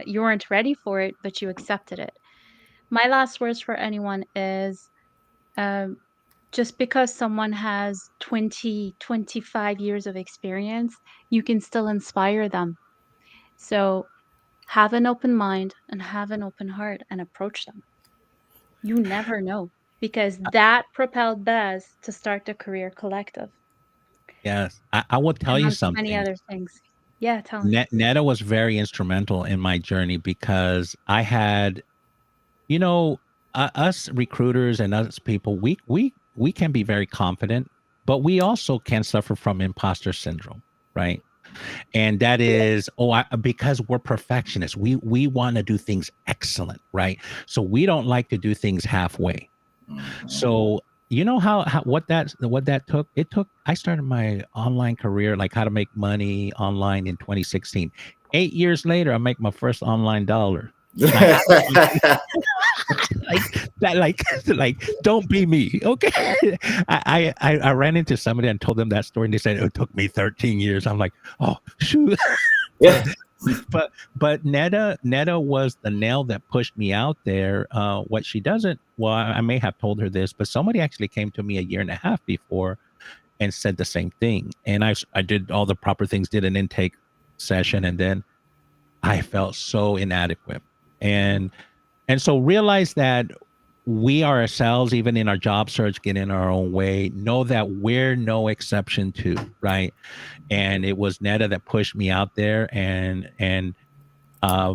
You weren't ready for it, but you accepted it. My last words for anyone is, um, just because someone has 20, 25 years of experience, you can still inspire them. So have an open mind and have an open heart and approach them. You never know, because that propelled Bez to start the Career Collective Yes. I will tell and you on so many something. other things. Yeah, tell me. Netta was very instrumental in my journey, because I had, us recruiters and us people, we can be very confident, but we also can suffer from imposter syndrome, right? And that is, because we're perfectionists. We want to do things excellent, right? So we don't like to do things halfway. So what that took? I started my online career, like how to make money online, in 2016. 8 years later, I make my first online dollar. Like, like that, like don't be me, okay? I ran into somebody and told them that story, and they said it took me 13 years. I'm like, oh shoot. Yeah. But Netta was the nail that pushed me out there. What she doesn't, well, I may have told her this, but somebody actually came to me a year and a half before and said the same thing. And I did all the proper things, did an intake session, and then I felt so inadequate. And so realize that we are ourselves, even in our job search, get in our own way. Know that we're no exception to, right? And it was Netta that pushed me out there, and I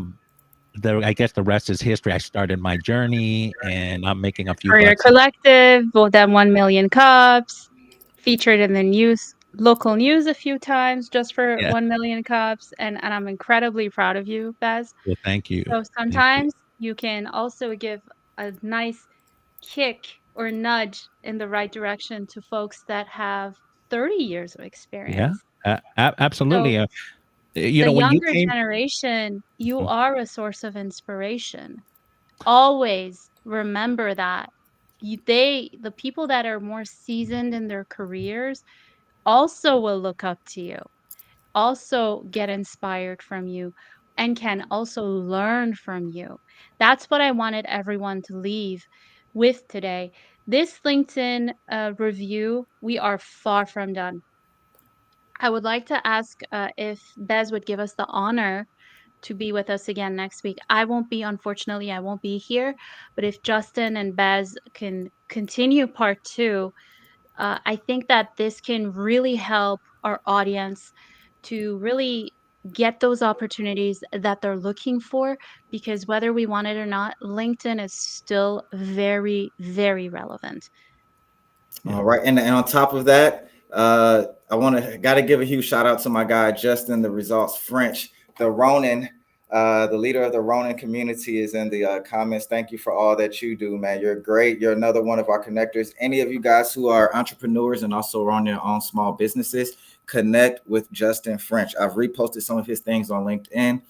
guess the rest is history. I started my journey, and I'm making a few Career bucks. Collective, more than 1 million cups, featured in the local news a few times just for Yeah. 1 million cups, and I'm incredibly proud of you, Bez. Well, thank you. So Thank you. sometimes you can also give a nice kick or nudge in the right direction to folks that have 30 years of Yeah, experience. absolutely. So the When you younger came, generation, you Mhm. are a source of inspiration. Always remember that. The people that are more seasoned in their careers also will look up to you, also get inspired from you, and can also learn from you. That's what I wanted everyone to leave with today. This LinkedIn review, we are far from done. I would like to ask if Bez would give us the honor to be with us again next week. Unfortunately, I won't be here, but if Justin and Bez can continue part 2, I think that this can really help our audience to really get those opportunities that they're looking for, because whether we want it or not, LinkedIn is still very, very relevant. Yeah. All right, and on top of that, I got to give a huge shout out to my guy Justin, the Results French, the Ronin, the leader of the Ronin community, is in the comments. Thank you for all that you do, man. You're great. You're another one of our connectors. Any of you guys who are entrepreneurs and also run your own small businesses, connect with Justin French. I've reposted some of his things on LinkedIn.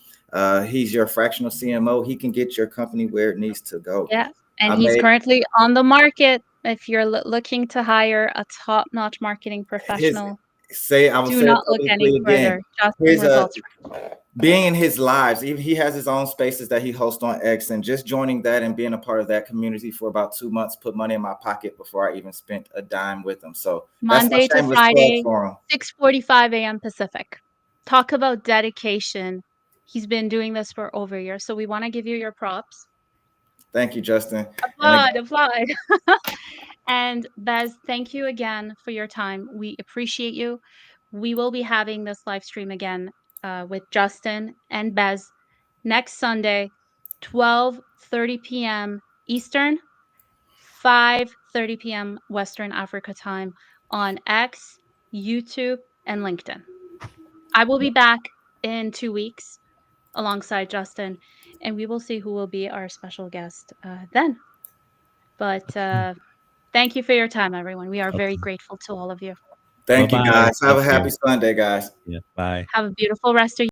He's your fractional CMO. He can get your company where it needs to go. Yeah, and he's currently on the market. If you're looking to hire a top-notch marketing professional, I will do say it not look any publicly again. further. Justin Results. Being in his lives, even he has his own spaces that he hosts on X, and just joining that and being a part of that community for about 2 months put money in my pocket before I even spent a dime with him. So Monday that's my to shameless plug Friday, for him. 6:45 a.m. Pacific. Talk about dedication. He's been doing this for over a year, so we want to give you your props. Thank you, Justin. Applaud. And Bez, thank you again for your time. We appreciate you. We will be having this live stream again with Justin and Bez next Sunday, 12:30 p.m. Eastern, 5:30 p.m. Western Africa time on X, YouTube, and LinkedIn. I will be back in 2 weeks alongside Justin, and we will see who will be our special guest then. But thank you for your time, everyone. We are very grateful to all of you. Thank you, Bye-bye. guys. Have a happy Sunday, guys. Yeah. Bye. Have a beautiful rest of